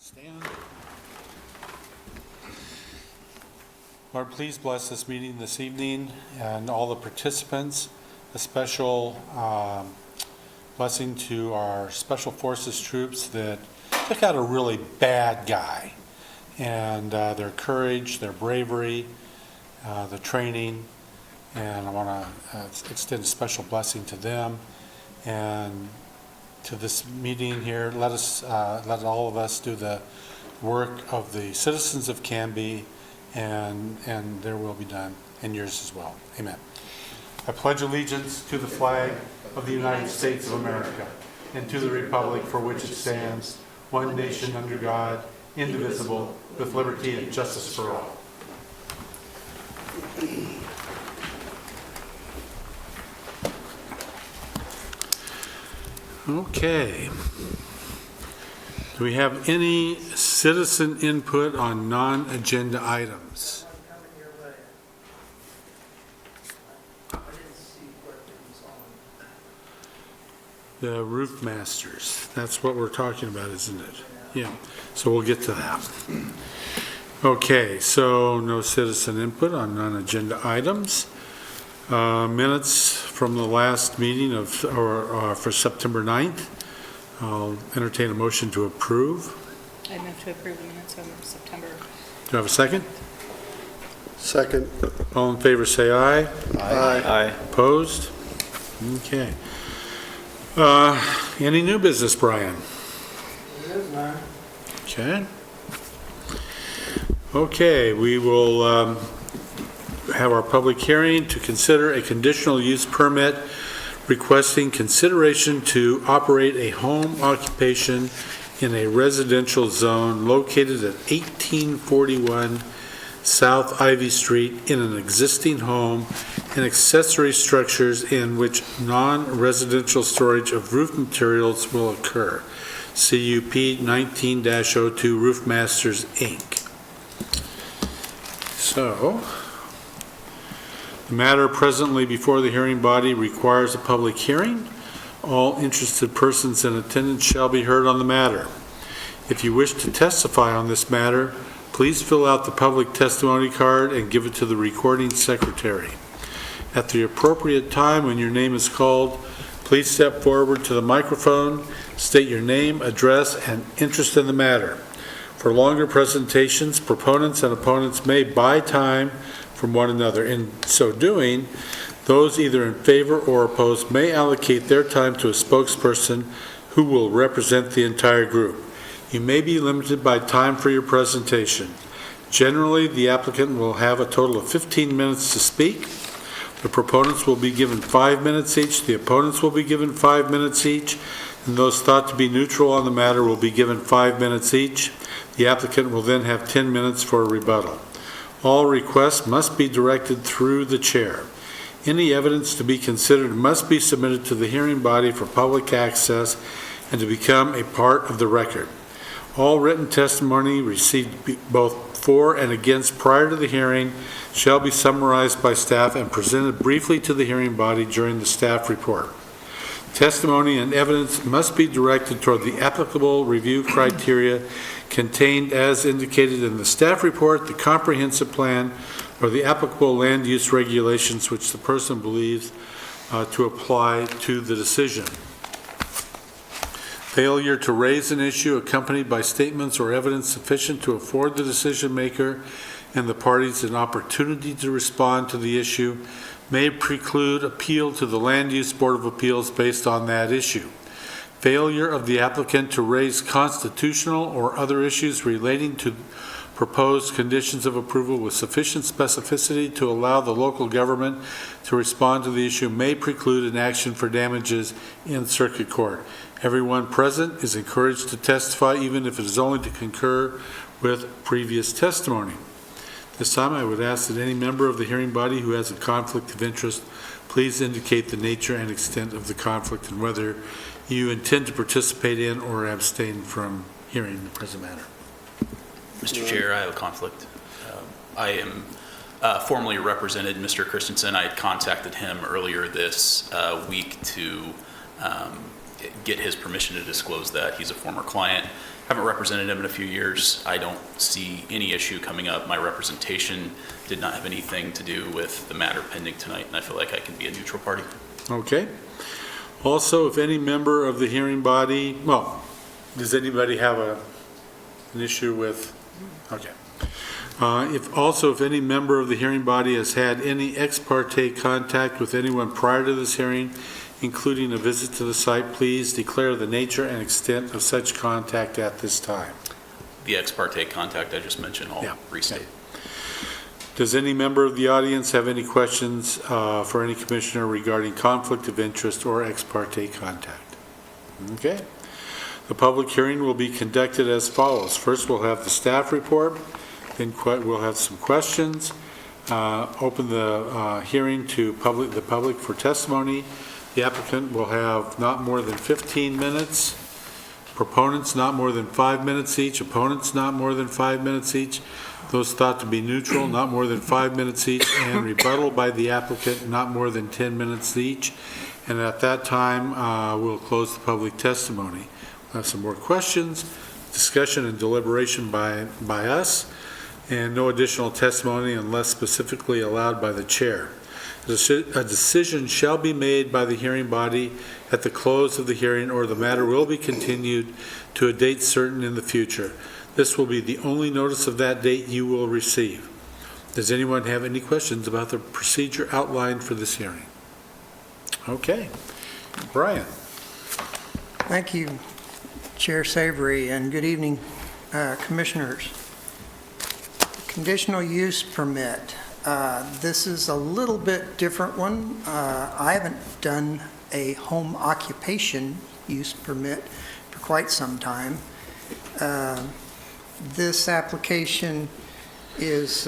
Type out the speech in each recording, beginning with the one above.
Stand. Lord, please bless this meeting this evening and all the participants. A special blessing to our Special Forces troops that took out a really bad guy. And their courage, their bravery, the training, and I want to extend a special blessing to them and to this meeting here. Let all of us do the work of the citizens of Canby, and their will be done, and yours as well. Amen. I pledge allegiance to the flag of the United States of America and to the republic for which it stands, one nation under God, indivisible, with liberty and justice for all. Okay. Do we have any citizen input on non-agenda items? The roof masters, that's what we're talking about, isn't it? Yeah, so we'll get to that. Okay, so no citizen input on non-agenda items. Minutes from the last meeting for September 9th. I'll entertain a motion to approve. I move to approve the minutes of September. Do I have a second? Second. All in favor say aye. Aye. Opposed? Okay. Any new business, Brian? Okay. Okay, we will have our public hearing to consider a conditional use permit requesting consideration to operate a home occupation in a residential zone located at 1841 South Ivy Street in an existing home and accessory structures in which non-residential storage of roof materials will occur. CUP 19-02 Roof Masters, Inc. So, the matter presently before the hearing body requires a public hearing. All interested persons in attendance shall be heard on the matter. If you wish to testify on this matter, please fill out the public testimony card and give it to the recording secretary. At the appropriate time when your name is called, please step forward to the microphone, state your name, address, and interest in the matter. For longer presentations, proponents and opponents may buy time from one another. In so doing, those either in favor or opposed may allocate their time to a spokesperson who will represent the entire group. You may be limited by time for your presentation. Generally, the applicant will have a total of 15 minutes to speak. The proponents will be given 5 minutes each, the opponents will be given 5 minutes each, and those thought to be neutral on the matter will be given 5 minutes each. The applicant will then have 10 minutes for a rebuttal. All requests must be directed through the chair. Any evidence to be considered must be submitted to the hearing body for public access and to become a part of the record. All written testimony received both for and against prior to the hearing shall be summarized by staff and presented briefly to the hearing body during the staff report. Testimony and evidence must be directed toward the applicable review criteria contained as indicated in the staff report, the comprehensive plan, or the applicable land use regulations which the person believes to apply to the decision. Failure to raise an issue accompanied by statements or evidence sufficient to afford the decision maker and the parties an opportunity to respond to the issue may preclude appeal to the Land Use Board of Appeals based on that issue. Failure of the applicant to raise constitutional or other issues relating to proposed conditions of approval with sufficient specificity to allow the local government to respond to the issue may preclude an action for damages in circuit court. Everyone present is encouraged to testify, even if it is only to concur with previous testimony. This time I would ask that any member of the hearing body who has a conflict of interest please indicate the nature and extent of the conflict and whether you intend to participate in or abstain from hearing the present matter. Mr. Chair, I have a conflict. I am formally represented Mr. Christensen. I had contacted him earlier this week to get his permission to disclose that. He's a former client, haven't represented him in a few years. I don't see any issue coming up. My representation did not have anything to do with the matter pending tonight, and I feel like I can be a neutral party. Okay. Also, if any member of the hearing body, well, does anybody have an issue with, okay. If any member of the hearing body has had any ex parte contact with anyone prior to this hearing, including a visit to the site, please declare the nature and extent of such contact at this time. The ex parte contact I just mentioned, I'll Yeah. restate. Does any member of the audience have any questions for any commissioner regarding conflict of interest or ex parte contact? Okay. The public hearing will be conducted as follows. First, we'll have the staff report, then we'll have some questions, open the hearing to the public for testimony. The applicant will have not more than 15 minutes. Proponents, not more than 5 minutes each. Opponents, not more than 5 minutes each. Those thought to be neutral, not more than 5 minutes each. And rebuttal by the applicant, not more than 10 minutes each. And at that time, we'll close the public testimony. We'll have some more questions, discussion and deliberation by us, and no additional testimony unless specifically allowed by the chair. A decision shall be made by the hearing body at the close of the hearing, or the matter will be continued to a date certain in the future. This will be the only notice of that date you will receive. Does anyone have any questions about the procedure outlined for this hearing? Okay. Brian. Thank you, Chair Savory, and good evening, Commissioners. Conditional use permit. This is a little bit different one. I haven't done a home occupation use permit for quite some time. This application is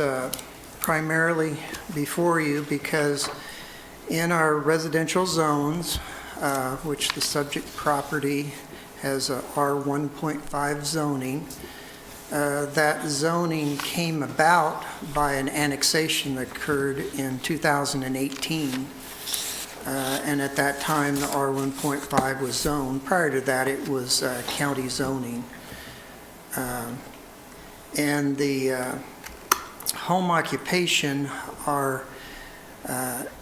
primarily before you because in our residential zones, which the subject property has a R1.5 zoning, that zoning came about by an annexation that occurred in 2018. And at that time, the R1.5 was zoned. Prior to that, it was county zoning. And the home occupation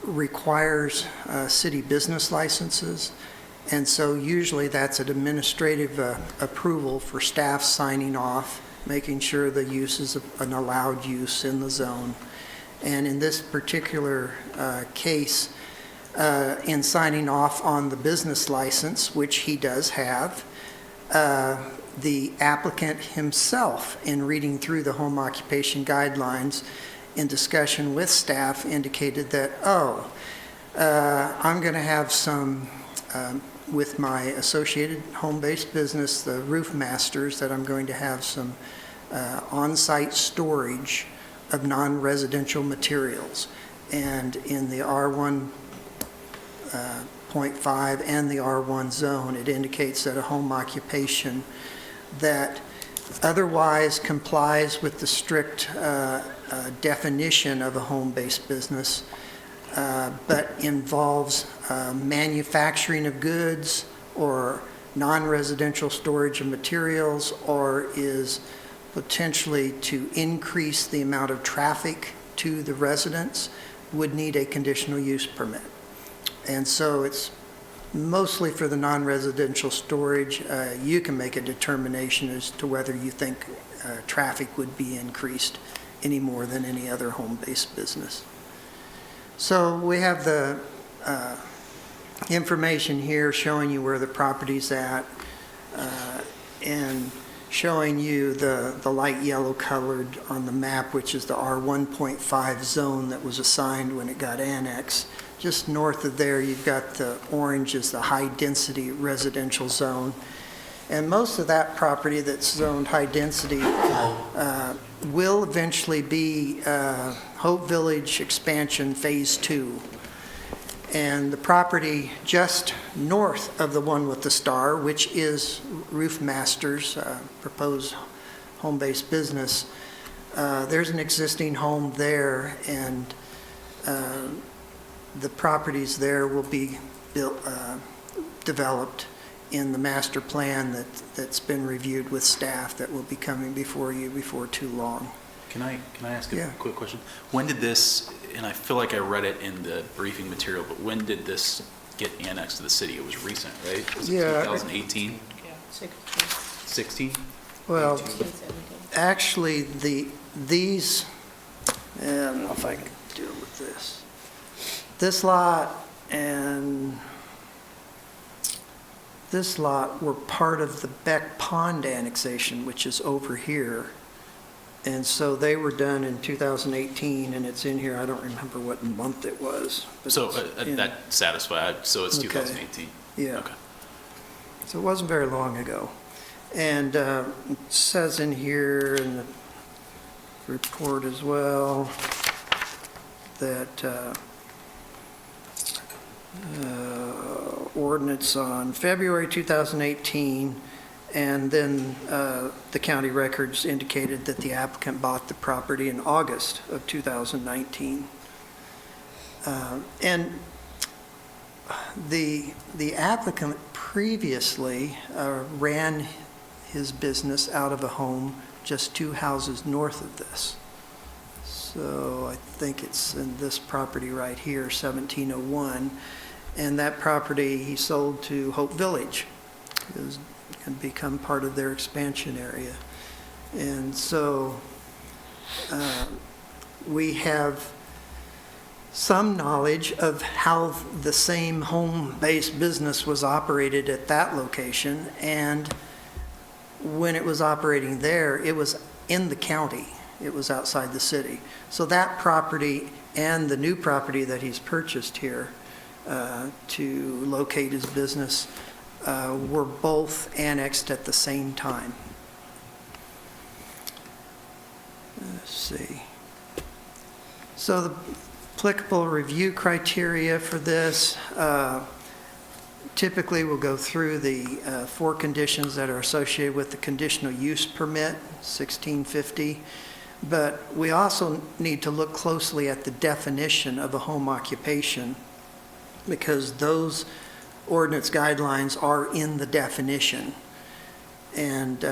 requires city business licenses. And so usually that's an administrative approval for staff signing off, making sure the use is an allowed use in the zone. And in this particular case, in signing off on the business license, which he does have, the applicant himself, in reading through the home occupation guidelines in discussion with staff, indicated that, I'm going to have some, with my associated home-based business, the Roof Masters, that I'm going to have some on-site storage of non-residential materials. And in the R1.5 and the R1 zone, it indicates that a home occupation that otherwise complies with the strict definition of a home-based business, but involves manufacturing of goods or non-residential storage of materials, or is potentially to increase the amount of traffic to the residents, would need a conditional use permit. And so it's mostly for the non-residential storage. You can make a determination as to whether you think traffic would be increased any more than any other home-based business. So we have the information here showing you where the property's at, and showing you the light yellow colored on the map, which is the R1.5 zone that was assigned when it got annexed. Just north of there, you've got the orange is the high-density residential zone. And most of that property that's zoned high-density will eventually be Hope Village Expansion Phase 2. And the property just north of the one with the star, which is Roof Masters' proposed home-based business, there's an existing home there, and the properties there will be built, developed in the master plan that's been reviewed with staff that will be coming before you before too long. Can I ask a Yeah. quick question? When did this, and I feel like I read it in the briefing material, but when did this get annexed to the city? It was recent, right? Was it Yeah. 2018, Yeah, 16? Well, 16, 17. actually, these, I don't know if I can deal with this. This lot and this lot were part of the Beck Pond annexation, which is over here. And so they were done in 2018, and it's in here. I don't remember what month it was. but So it's in- that satisfied, so it's Okay. 2018? Yeah. Okay. So it wasn't very long ago. And it says in here in the report as well that ordinance on February 2018, and then the county records indicated that the applicant bought the property in August of 2019. And the applicant previously ran his business out of a home just 2 houses north of this. So I think it's in this property right here, 1701. And that property he sold to Hope Village. It was going to become part of their expansion area. And so we have some knowledge of how the same home-based business was operated at that location, and when it was operating there, it was in the county. It was outside the city. So that property and the new property that he's purchased here to locate his business were both annexed at the same time. Let's see. So the applicable review criteria for this, typically we'll go through the 4 conditions that are associated with the conditional use permit, 1650. But we also need to look closely at the definition of a home occupation, because those ordinance guidelines are in the definition. And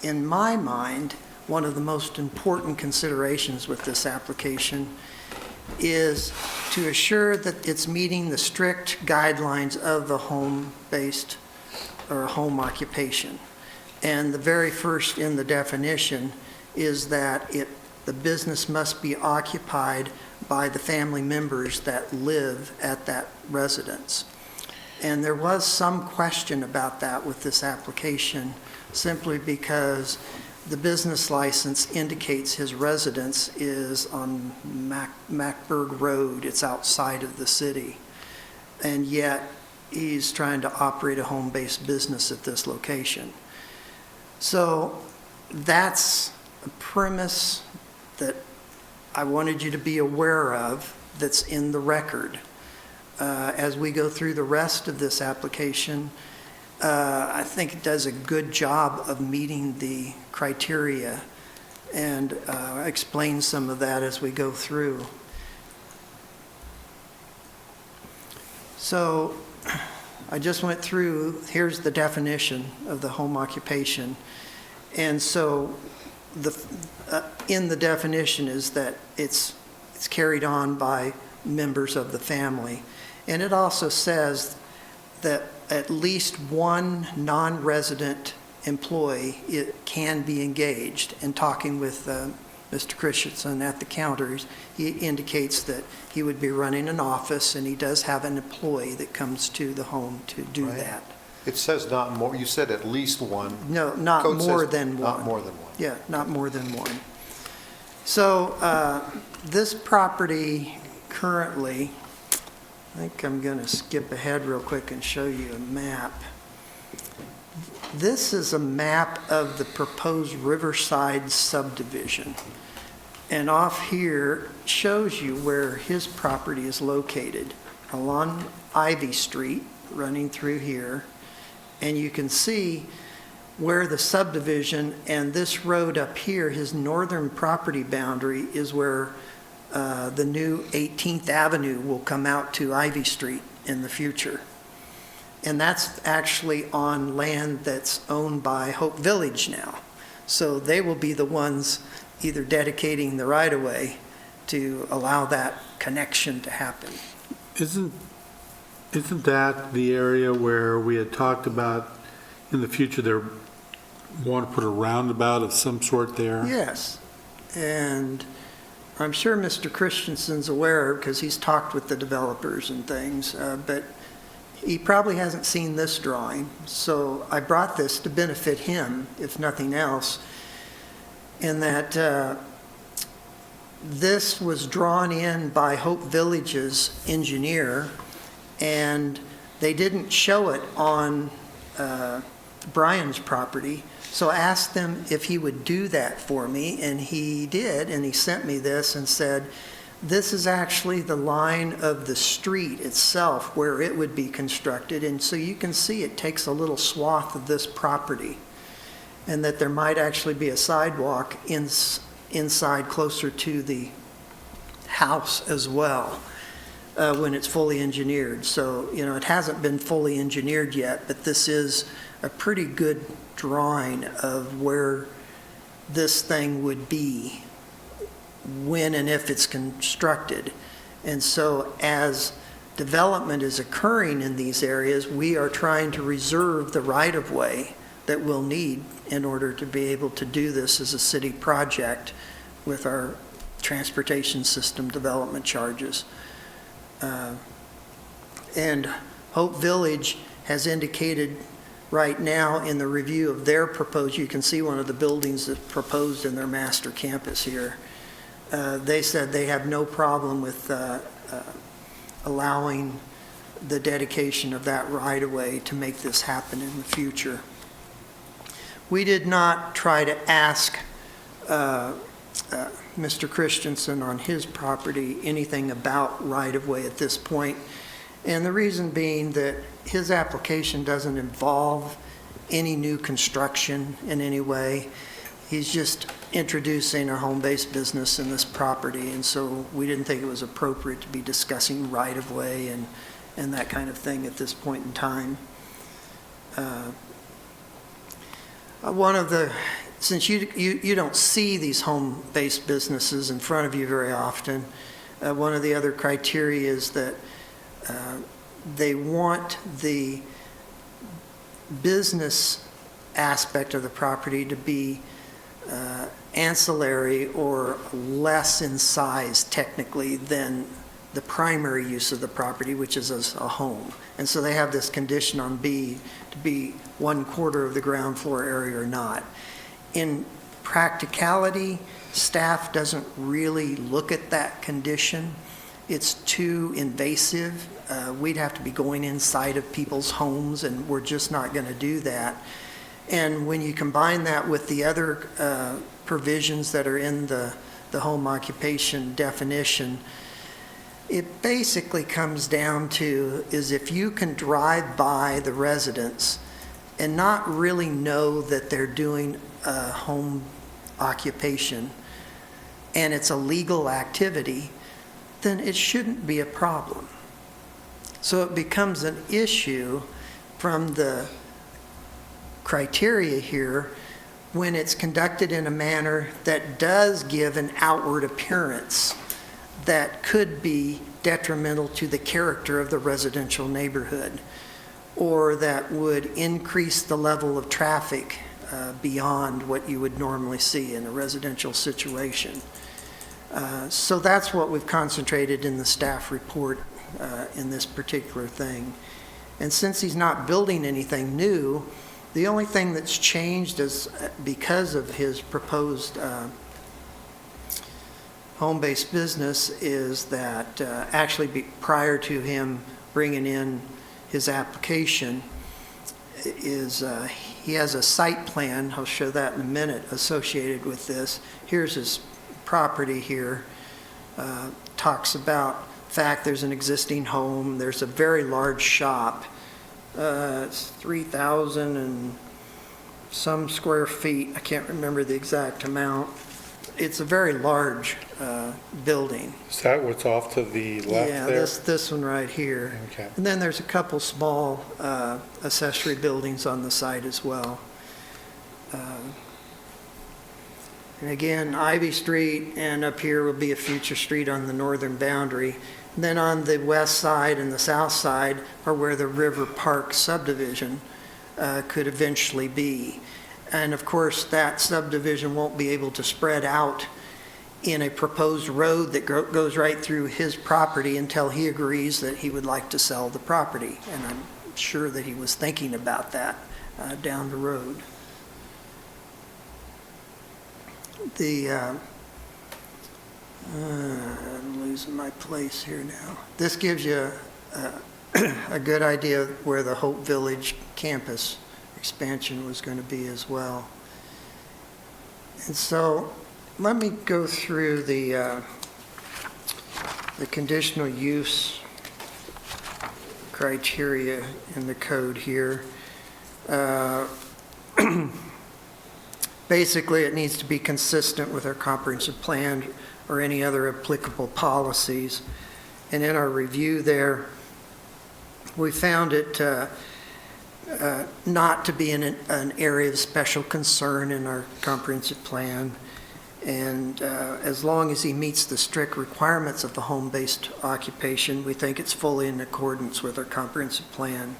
in my mind, one of the most important considerations with this application is to assure that it's meeting the strict guidelines of the home-based or home occupation. And the very first in the definition is that the business must be occupied by the family members that live at that residence. And there was some question about that with this application, simply because the business license indicates his residence is on Macburg Road. It's outside of the city. And yet, he's trying to operate a home-based business at this location. So that's a premise that I wanted you to be aware of that's in the record. As we go through the rest of this application, I think it does a good job of meeting the criteria, and explain some of that as we go through. So I just went through, here's the definition of the home occupation. And so in the definition is that it's carried on by members of the family. And it also says that at least one non-resident employee can be engaged. And talking with Mr. Christensen at the counters, he indicates that he would be running an office, and he does have an employee that comes to the home to do Right. that. It says not more, you said at least one. No, not Code more says than one. Not more than one. Yeah, not more than one. So this property currently, I think I'm going to skip ahead real quick and show you a map. This is a map of the proposed Riverside subdivision. And off here shows you where his property is located, along Ivy Street, running through here. And you can see where the subdivision and this road up here, his northern property boundary, is where the new 18th Avenue will come out to Ivy Street in the future. And that's actually on land that's owned by Hope Village now. So they will be the ones either dedicating the right-of-way to allow that connection to happen. Isn't that the area where we had talked about in the future, they want to put a roundabout of some sort there? Yes, and I'm sure Mr. Christensen's aware, because he's talked with the developers and things, but he probably hasn't seen this drawing, so I brought this to benefit him, if nothing else, in that this was drawn in by Hope Village's engineer, and they didn't show it on Brian's property, so I asked them if he would do that for me, and he did, and he sent me this and said, this is actually the line of the street itself where it would be constructed, and so you can see it takes a little swath of this property, and that there might actually be a sidewalk inside closer to the house as well when it's fully engineered. So, it hasn't been fully engineered yet, but this is a pretty good drawing of where this thing would be when and if it's constructed. And so as development is occurring in these areas, we are trying to reserve the right-of-way that we'll need in order to be able to do this as a city project with our transportation system development charges. And Hope Village has indicated right now in the review of their proposed, you can see one of the buildings that's proposed in their master campus here. They said they have no problem with allowing the dedication of that right-of-way to make this happen in the future. We did not try to ask Mr. Christensen on his property anything about right-of-way at this point, and the reason being that his application doesn't involve any new construction in any way. He's just introducing a home-based business in this property, and so we didn't think it was appropriate to be discussing right-of-way and that kind of thing at this point in time. Since you don't see these home-based businesses in front of you very often, one of the other criteria is that they want the business aspect of the property to be ancillary or less in size technically than the primary use of the property, which is as a home. And so they have this condition on B to be 1/4 of the ground floor area or not. In practicality, staff doesn't really look at that condition. It's too invasive. We'd have to be going inside of people's homes, and we're just not going to do that. And when you combine that with the other provisions that are in the home occupation definition, it basically comes down to is if you can drive by the residence and not really know that they're doing a home occupation and it's a legal activity, then it shouldn't be a problem. So it becomes an issue from the criteria here when it's conducted in a manner that does give an outward appearance that could be detrimental to the character of the residential neighborhood, or that would increase the level of traffic beyond what you would normally see in a residential situation. So that's what we've concentrated in the staff report in this particular thing. And since he's not building anything new, the only thing that's changed is because of his proposed home-based business is that actually prior to him bringing in his application is he has a site plan, I'll show that in a minute, associated with this. Here's his property here. Talks about the fact there's an existing home, there's a very large shop. It's 3,000 and some square feet, I can't remember the exact amount. it's a very large building. Is that what's off to the left Yeah, there? this one right here. Okay. And then there's a couple small accessory buildings on the site as well. And again, Ivy Street, and up here will be a future street on the northern boundary. And then on the west side and the south side are where the River Park subdivision could eventually be. And of course, that subdivision won't be able to spread out in a proposed road that goes right through his property until he agrees that he would like to sell the property. And I'm sure that he was thinking about that down the road. I'm losing my place here now. This gives you a good idea of where the Hope Village campus expansion was going to be as well. And so let me go through the conditional use criteria in the code here. Basically, it needs to be consistent with our comprehensive plan or any other applicable policies. And in our review there, we found it not to be an area of special concern in our comprehensive plan. And as long as he meets the strict requirements of the home-based occupation, we think it's fully in accordance with our comprehensive plan.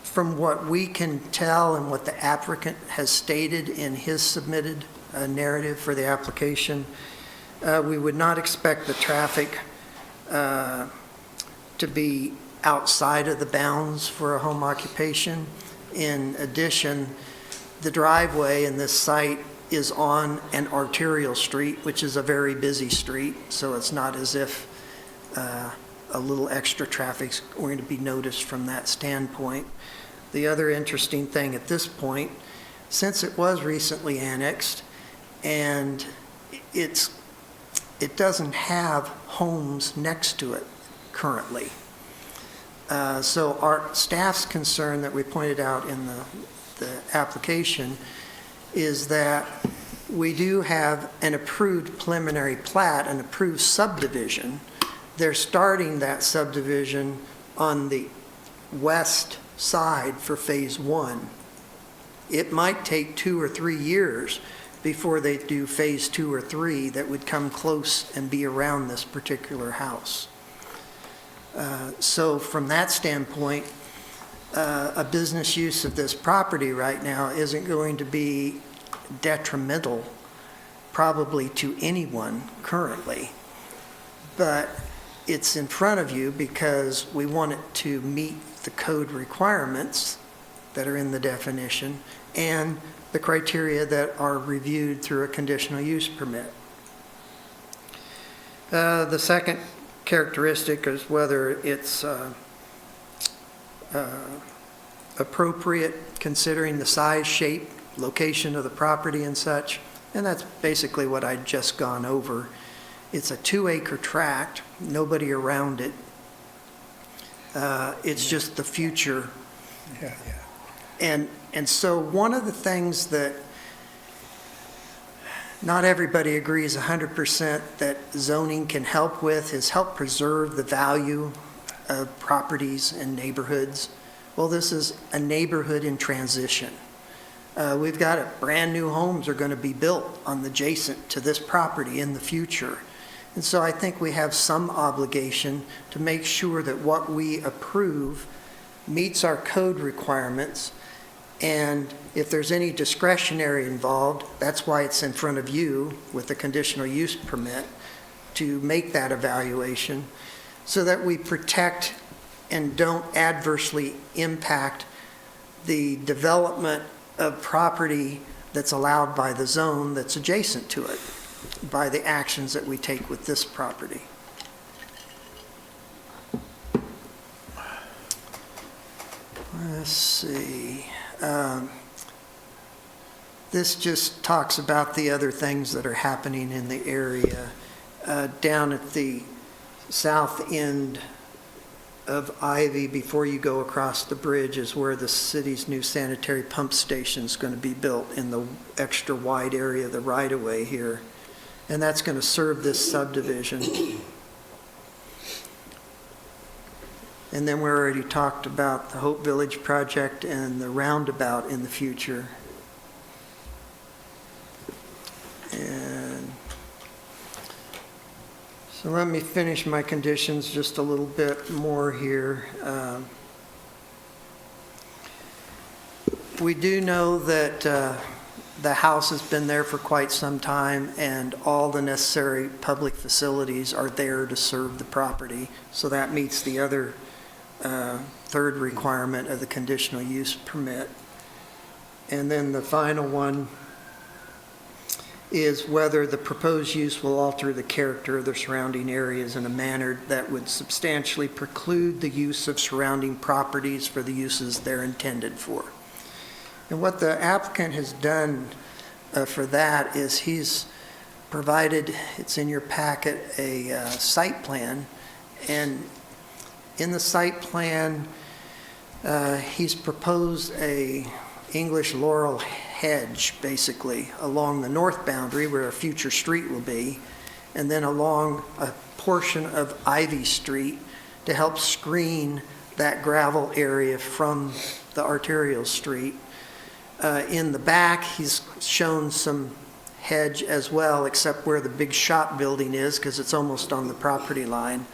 From what we can tell and what the applicant has stated in his submitted narrative for the application, we would not expect the traffic to be outside of the bounds for a home occupation. In addition, the driveway in this site is on an arterial street, which is a very busy street, so it's not as if a little extra traffic's going to be noticed from that standpoint. The other interesting thing at this point, since it was recently annexed and it doesn't have homes next to it currently. So our staff's concern that we pointed out in the application is that we do have an approved preliminary plat, an approved subdivision. They're starting that subdivision on the west side for phase 1. It might take 2 or 3 years before they do phase 2 or 3 that would come close and be around this particular house. So from that standpoint, a business use of this property right now isn't going to be detrimental probably to anyone currently. But it's in front of you because we want it to meet the code requirements that are in the definition and the criteria that are reviewed through a conditional use permit. The second characteristic is whether it's appropriate considering the size, shape, location of the property and such, and that's basically what I'd just gone over. It's a 2-acre tract, nobody around it. It's just the future. And so one of the things that not everybody agrees 100% that zoning can help with is help preserve the value of properties and neighborhoods. Well, this is a neighborhood in transition. We've got brand new homes are going to be built on adjacent to this property in the future. And so I think we have some obligation to make sure that what we approve meets our code requirements. And if there's any discretionary involved, that's why it's in front of you with the conditional use permit to make that evaluation so that we protect and don't adversely impact the development of property that's allowed by the zone that's adjacent to it by the actions that we take with this property. Let's see. This just talks about the other things that are happening in the area. Down at the south end of Ivy before you go across the bridge is where the city's new sanitary pump station is going to be built in the extra wide area of the right-of-way here. And that's going to serve this subdivision. And then we already talked about the Hope Village project and the roundabout in the future. And so let me finish my conditions just a little bit more here. We do know that the house has been there for quite some time, and all the necessary public facilities are there to serve the property. So that meets the other third requirement of the conditional use permit. And then the final one is whether the proposed use will alter the character of the surrounding areas in a manner that would substantially preclude the use of surrounding properties for the uses they're intended for. And what the applicant has done for that is he's provided, it's in your packet, a site plan. And in the site plan, he's proposed a English laurel hedge, basically, along the north boundary where a future street will be, and then along a portion of Ivy Street to help screen that gravel area from the arterial street. In the back, he's shown some hedge as well, except where the big shop building is, because it's almost on the property line.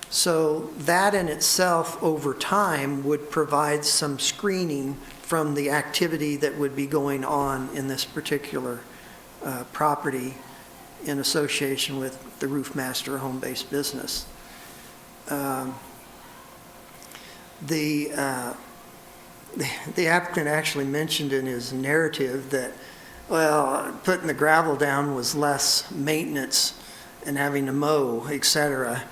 So that in itself, over time, would provide some screening from the activity that would be going on in this particular property in association with the Roof Master home-based business. The applicant actually mentioned in his narrative that, well, putting the gravel down was less maintenance and having to mow, et cetera.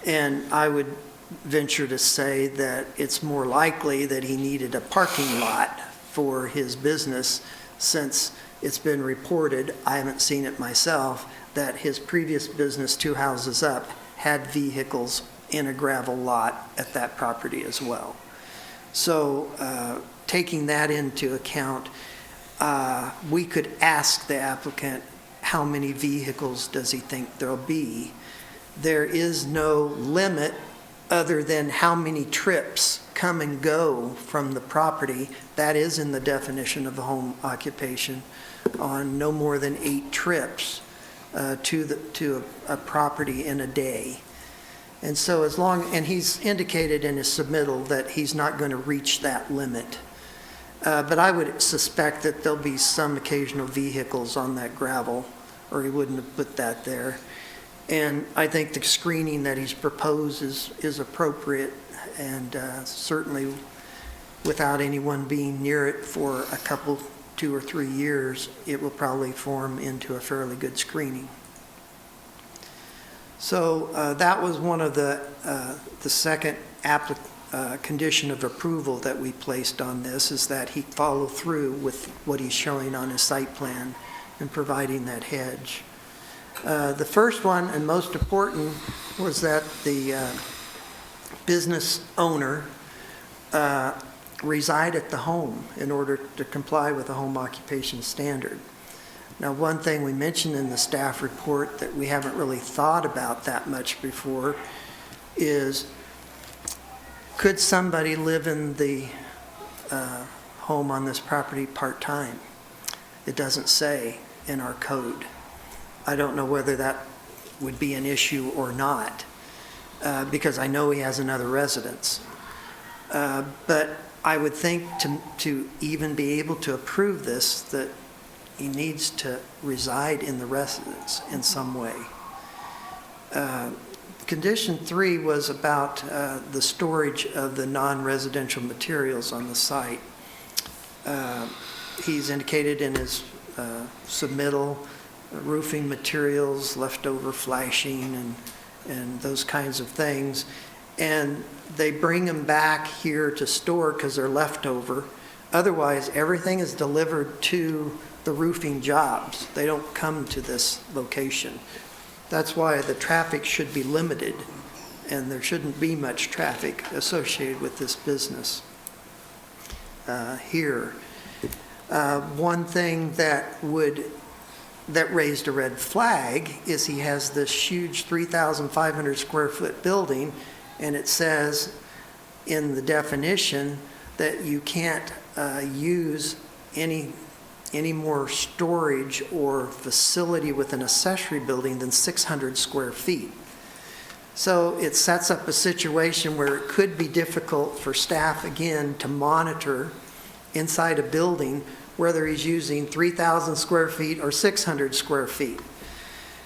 And I would venture to say that it's more likely that he needed a parking lot for his business, since it's been reported, I haven't seen it myself, that his previous business 2 houses up had vehicles in a gravel lot at that property as well. So taking that into account, we could ask the applicant, how many vehicles does he think there'll be? There is no limit other than how many trips come and go from the property. That is in the definition of the home occupation, on no more than 8 trips to a property in a day. And so and he's indicated in his submittal that he's not going to reach that limit. But I would suspect that there'll be some occasional vehicles on that gravel, or he wouldn't have put that there. And I think the screening that he's proposed is appropriate, and certainly without anyone being near it for a couple, 2 or 3 years, it will probably form into a fairly good screening. So that was one of the second condition of approval that we placed on this, is that he follow through with what he's showing on his site plan and providing that hedge. The first one, and most important, was that the business owner reside at the home in order to comply with the home occupation standard. Now, one thing we mentioned in the staff report that we haven't really thought about that much before is, could somebody live in the home on this property part-time? It doesn't say in our code. I don't know whether that would be an issue or not, because I know he has another residence. But I would think to even be able to approve this, that he needs to reside in the residence in some way. Condition 3 was about the storage of the non-residential materials on the site. He's indicated in his submittal roofing materials, leftover flashing, and those kinds of things. And they bring them back here to store because they're leftover. Otherwise, everything is delivered to the roofing jobs. They don't come to this location. That's why the traffic should be limited, and there shouldn't be much traffic associated with this business here. One thing that raised a red flag is he has this huge 3,500 square foot building, and it says in the definition that you can't use any more storage or facility with an accessory building than 600 square feet. So it sets up a situation where it could be difficult for staff, again, to monitor inside a building whether he's using 3,000 square feet or 600 square feet.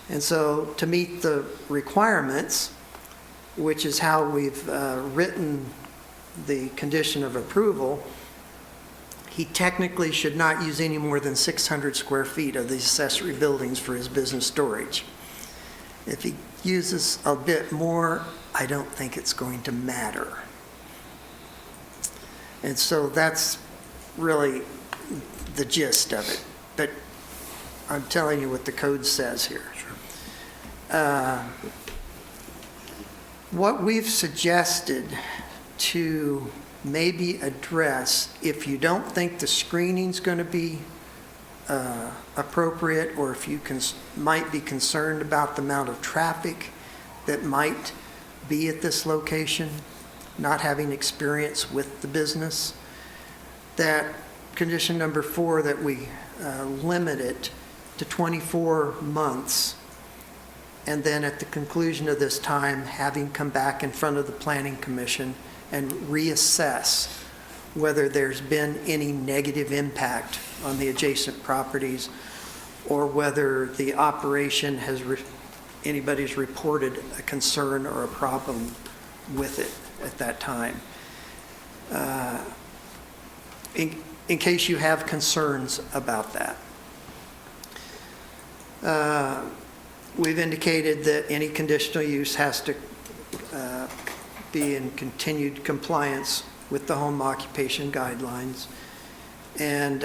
And so to meet the requirements, which is how we've written the condition of approval, he technically should not use any more than 600 square feet of the accessory buildings for his business storage. If he uses a bit more, I don't think it's going to matter. And so that's really the gist of it. But I'm telling you what the code says here. What we've suggested to maybe address, if you don't think the screening's going to be appropriate, or if you might be concerned about the amount of traffic that might be at this location, not having experience with the business, that condition number 4, that we limit it to 24 months, and then at the conclusion of this time, having come back in front of the Planning Commission and reassess whether there's been any negative impact on the adjacent properties, or whether the operation has, anybody's reported a concern or a problem with it at that time. In case you have concerns about that. We've indicated that any conditional use has to be in continued compliance with the home occupation guidelines. And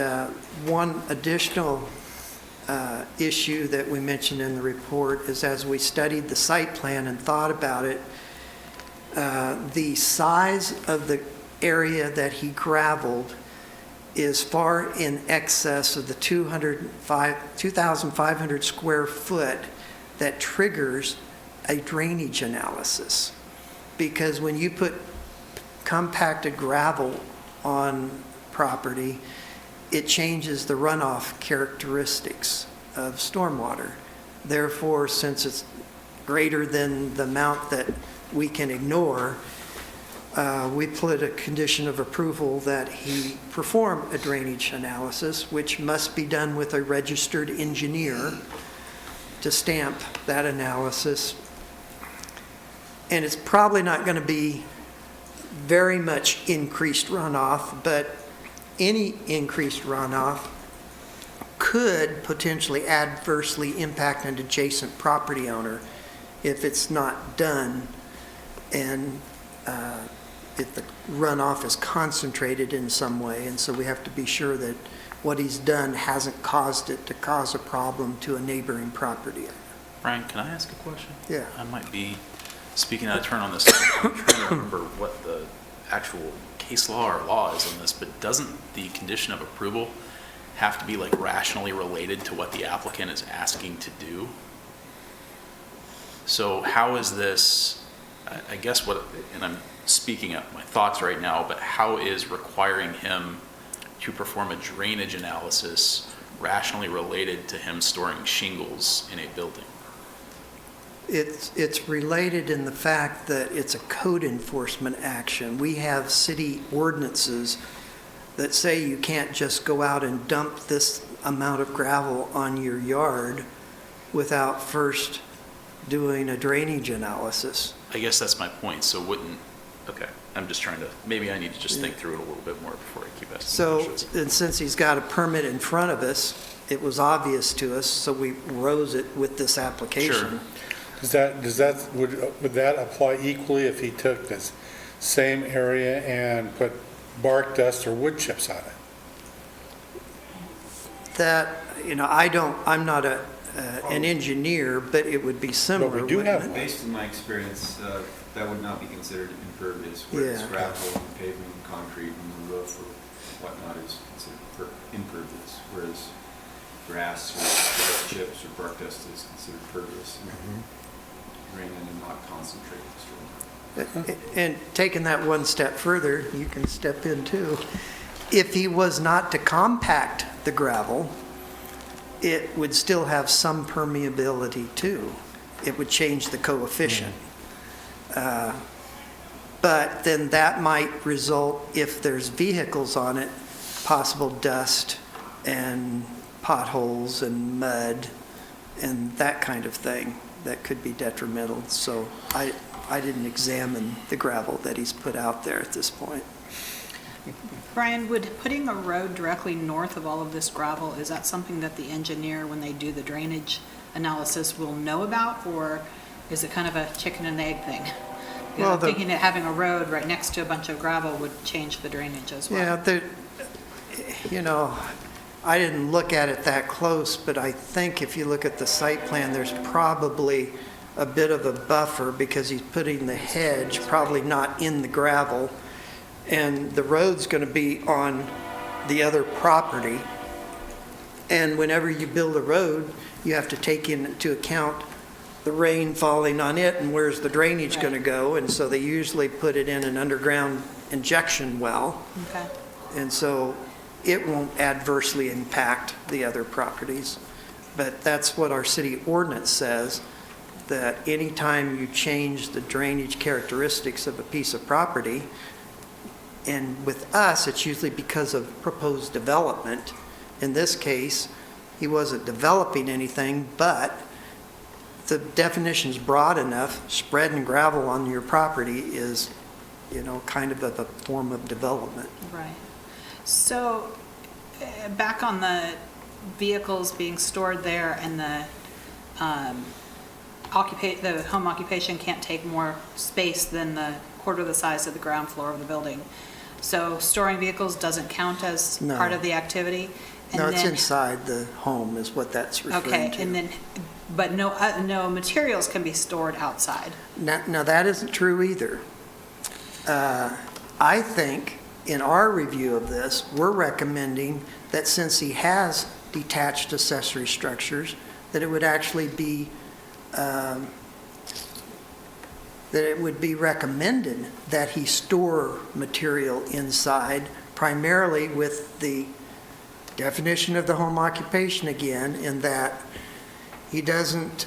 one additional issue that we mentioned in the report is, as we studied the site plan and thought about it, the size of the area that he gravelled is far in excess of the 2,500 square foot that triggers a drainage analysis. Because when you put compacted gravel on property, it changes the runoff characteristics of stormwater. Therefore, since it's greater than the amount that we can ignore, we put a condition of approval that he perform a drainage analysis, which must be done with a registered engineer to stamp that analysis. And it's probably not going to be very much increased runoff, but any increased runoff could potentially adversely impact an adjacent property owner if it's not done, and if the runoff is concentrated in some way. And so we have to be sure that what he's done hasn't caused it to cause a problem to a neighboring property. Brian, can I ask a question? Yeah. I might be speaking out of turn on this. I'm trying to remember what the actual case law or law is on this, but doesn't the condition of approval have to be like rationally related to what the applicant is asking to do? So how is this, I guess what, and I'm speaking out my thoughts right now, but how is requiring him to perform a drainage analysis rationally related to him storing shingles in a building? It's related in the fact that it's a code enforcement action. We have city ordinances that say you can't just go out and dump this amount of gravel on your yard without first doing a drainage analysis. I guess that's my point. So wouldn't, okay, I'm just trying to, maybe I need to just think through it a little bit more before I keep asking So, questions. and since he's got a permit in front of us, it was obvious to us, so we rose it with this application. Sure. Would that apply equally if he took this same area and put bark dust or wood chips on it? That, I'm not a an engineer, but it would be similar. we do wouldn't have- it? Based on my experience, that would not be considered impervious, whereas Yeah. gravel and pavement and concrete and the roof or whatnot is considered impervious, whereas grass or chips or bark dust is considered pervious. Rain in and not concentrate storm. And taking that one step further, you can step in too. If he was not to compact the gravel, it would still have some permeability too. It would change the coefficient. But then that might result, if there's vehicles on it, possible dust and potholes and mud and that kind of thing that could be detrimental. So I didn't examine the gravel that he's put out there at this point. Brian, would putting a road directly north of all of this gravel, is that something that the engineer, when they do the drainage analysis, will know about? Or is it kind of a chicken and egg thing? Because Well, I'm thinking that having a road right next to a bunch of gravel would change the drainage as well. Yeah, I didn't look at it that close, but I think if you look at the site plan, there's probably a bit of a buffer because he's putting the hedge probably not in the gravel, and the road's going to be on the other property. And whenever you build a road, you have to take into account the rain falling on it and where's the drainage going to go, and so they usually put it in an underground injection well. Okay. And so it won't adversely impact the other properties. But that's what our city ordinance says, that anytime you change the drainage characteristics of a piece of property, and with us, it's usually because of proposed development. In this case, he wasn't developing anything, but the definition's broad enough, spreading gravel on your property is, kind of a form of development. Right. So, back on the vehicles being stored there and the the home occupation can't take more space than the quarter the size of the ground floor of the building. So storing vehicles doesn't count as No. part of the activity? And No, it's then- inside the home is what that's referring to. Okay, and then, but no materials can be stored outside? Now, that isn't true either. I think in our review of this, we're recommending that since he has detached accessory structures, that it would actually be, that it would be recommended that he store material inside, primarily with the definition of the home occupation again, in that he doesn't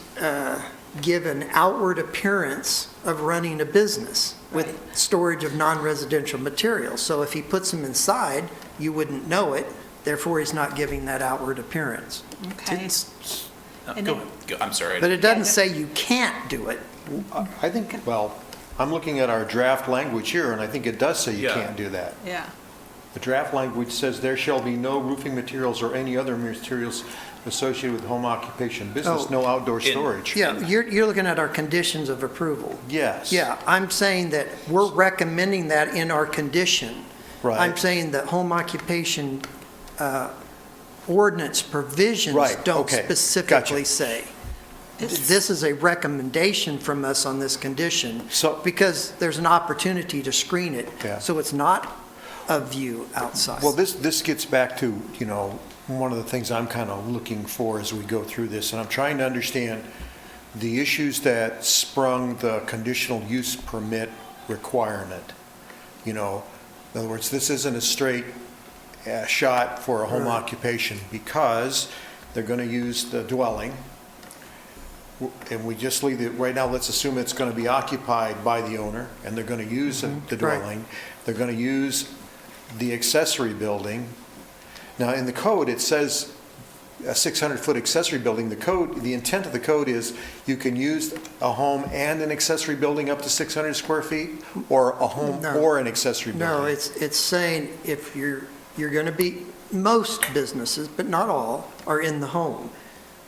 give an outward appearance of running a business with Right. storage of non-residential materials. So if he puts them inside, you wouldn't know it, therefore he's not giving that outward appearance. Okay. And Go then- ahead. I'm sorry. But it doesn't say you can't do it. I think, well, I'm looking at our draft language here, and I think it does say you Yeah. can't do that. Yeah, The draft language says there shall be no roofing materials or any other materials associated with home occupation business, Oh. no outdoor In- storage. Yeah, you're looking at our conditions of approval. Yes. Yeah, I'm saying that we're recommending that in our condition. Right. I'm saying that home occupation ordinance provisions Right, don't okay, specifically gotcha. say. It's- This is a recommendation from us on this condition, So- because there's an opportunity to screen it, Yeah. so it's not a view outside. Well, this gets back to, one of the things I'm kind of looking for as we go through this, and I'm trying to understand the issues that sprung the conditional use permit requirement. In other words, this isn't a straight shot for a home Right. occupation because they're going to use the dwelling. And we just leave it, right now, let's assume it's going to be occupied by the owner, and they're going to use the Right. dwelling. They're going to use the accessory building. Now, in the code, it says a 600-foot accessory building. The intent of the code is you can use a home and an accessory building up to 600 square feet, or a home No. or an accessory building. No, it's saying if you're going to be, most businesses, but not all, are in the home.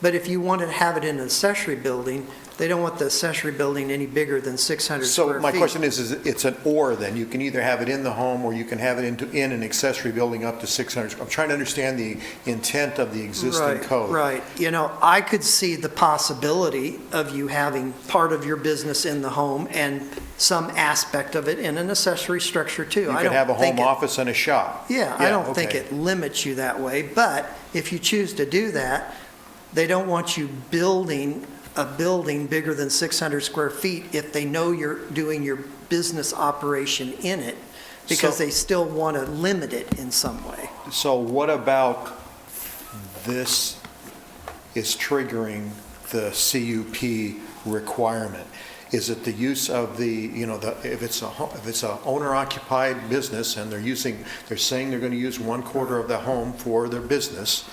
But if you want to have it in an accessory building, they don't want the accessory building any bigger than 600 square feet. So my question is it's an or then? You can either have it in the home or you can have it in an accessory building up to 600. I'm trying to understand the intent of the existing code. Right. I could see the possibility of you having part of your business in the home and some aspect of it in an accessory structure too. You I could don't have a think home it- office and a shop. Yeah, I don't think okay. it limits you that way, but if you choose to do that, they don't want you building a building bigger than 600 square feet if they know you're doing your business operation in it, because So- they still want to limit it in some way. So what about this is triggering the CUP requirement? Is it the use of if it's a owner-occupied business and they're saying they're going to use 1/4 of the home for their business,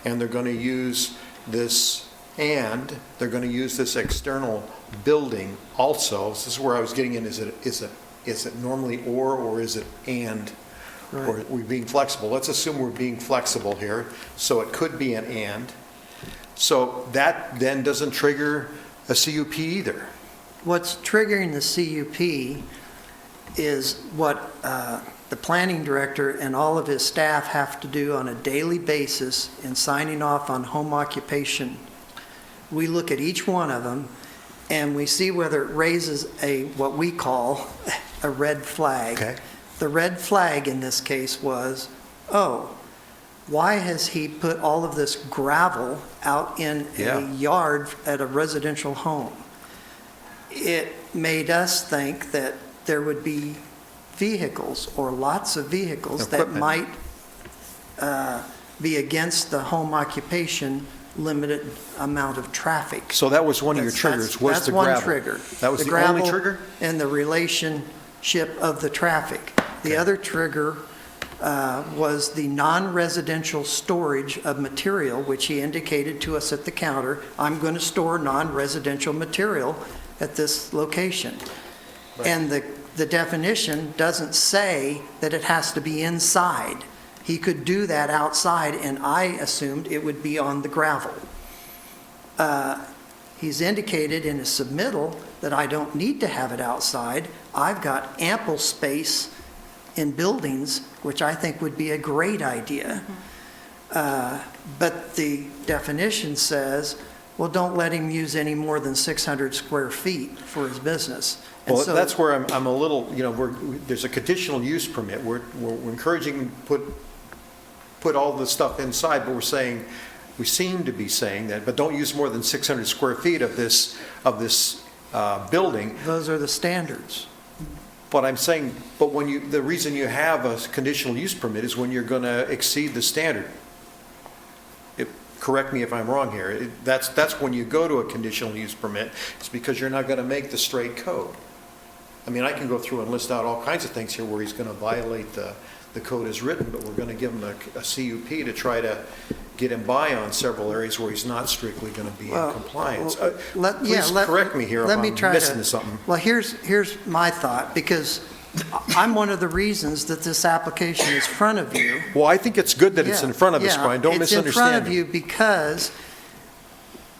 and they're going to use this, and they're going to use this external building also. This is where I was getting in, is it normally or is it and? Or are we being flexible? Let's assume we're being flexible here, so it could be an and. So that then doesn't trigger a CUP either. What's triggering the CUP is what the planning director and all of his staff have to do on a daily basis in signing off on home occupation. We look at each one of them and we see whether it raises what we call a red flag. Okay. The red flag in this case was, why has he put all of this gravel out in Yeah. a yard at a residential home? It made us think that there would be vehicles or lots of vehicles that Equipment. might be against the home occupation limited amount of traffic. So that was one of your triggers, was the gravel? That's one trigger. That was the only gravel trigger? and the relationship of the traffic. The Okay. other trigger was the non-residential storage of material, which he indicated to us at the counter, I'm going to store non-residential material at this location. And the definition doesn't say that it has to be inside. He could do that outside, and I assumed it would be on the gravel. He's indicated in his submittal that I don't need to have it outside. I've got ample space in buildings, which I think would be a great idea. But the definition says, well, don't let him use any more than 600 square feet for his business. And Well, so- that's where I'm a little, there's a conditional use permit. We're encouraging him to put all the stuff inside, but we seem to be saying that, but don't use more than 600 square feet of this building. Those are the standards. But I'm saying, the reason you have a conditional use permit is when you're going to exceed the standard. Correct me if I'm wrong here. That's when you go to a conditional use permit. It's because you're not going to make the straight code. I mean, I can go through and list out all kinds of things here where he's going to violate the code as written, but we're going to give him a CUP to try to get him by on several areas where he's not strictly going to be in Well, compliance. Please Correct me here if I'm missing something. Well, here's my thought, because I'm one of the reasons that this application is in front of you. Well, I think it's good that it's in front of us, Yeah, Brian. Don't It's in front of misunderstand me. you because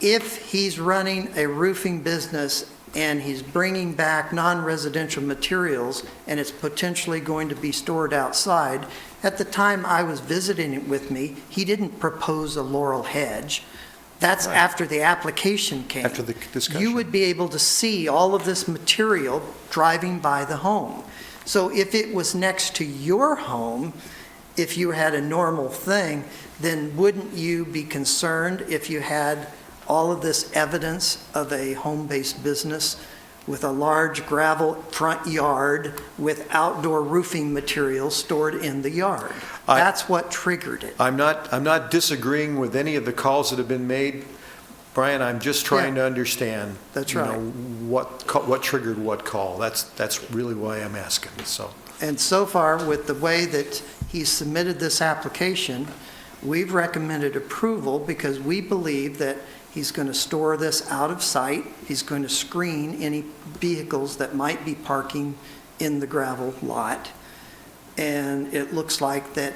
if he's running a roofing business and he's bringing back non-residential materials and it's potentially going to be stored outside, at the time I was visiting it with me, he didn't propose a laurel hedge. That's Right. after the application came. After the discussion. You would be able to see all of this material driving by the home. So if it was next to your home, if you had a normal thing, then wouldn't you be concerned if you had all of this evidence of a home-based business with a large gravel front yard with outdoor roofing materials stored in the yard? That's what triggered it. I'm not disagreeing with any of the calls that have been made, Brian. I'm just trying to understand. That's you know, right. what triggered what call. That's really why I'm asking. So And so far, with the way that he submitted this application, we've recommended approval because we believe that he's going to store this out of sight. He's going to screen any vehicles that might be parking in the gravel lot. And it looks like that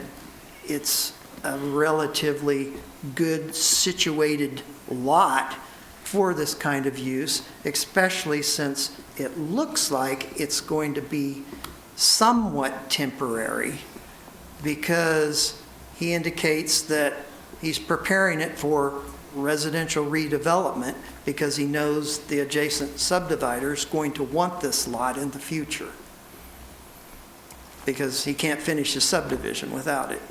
it's a relatively good situated lot for this kind of use, especially since it looks like it's going to be somewhat temporary, because he indicates that he's preparing it for residential redevelopment because he knows the adjacent subdivider is going to want this lot in the future, because he can't finish his subdivision without it.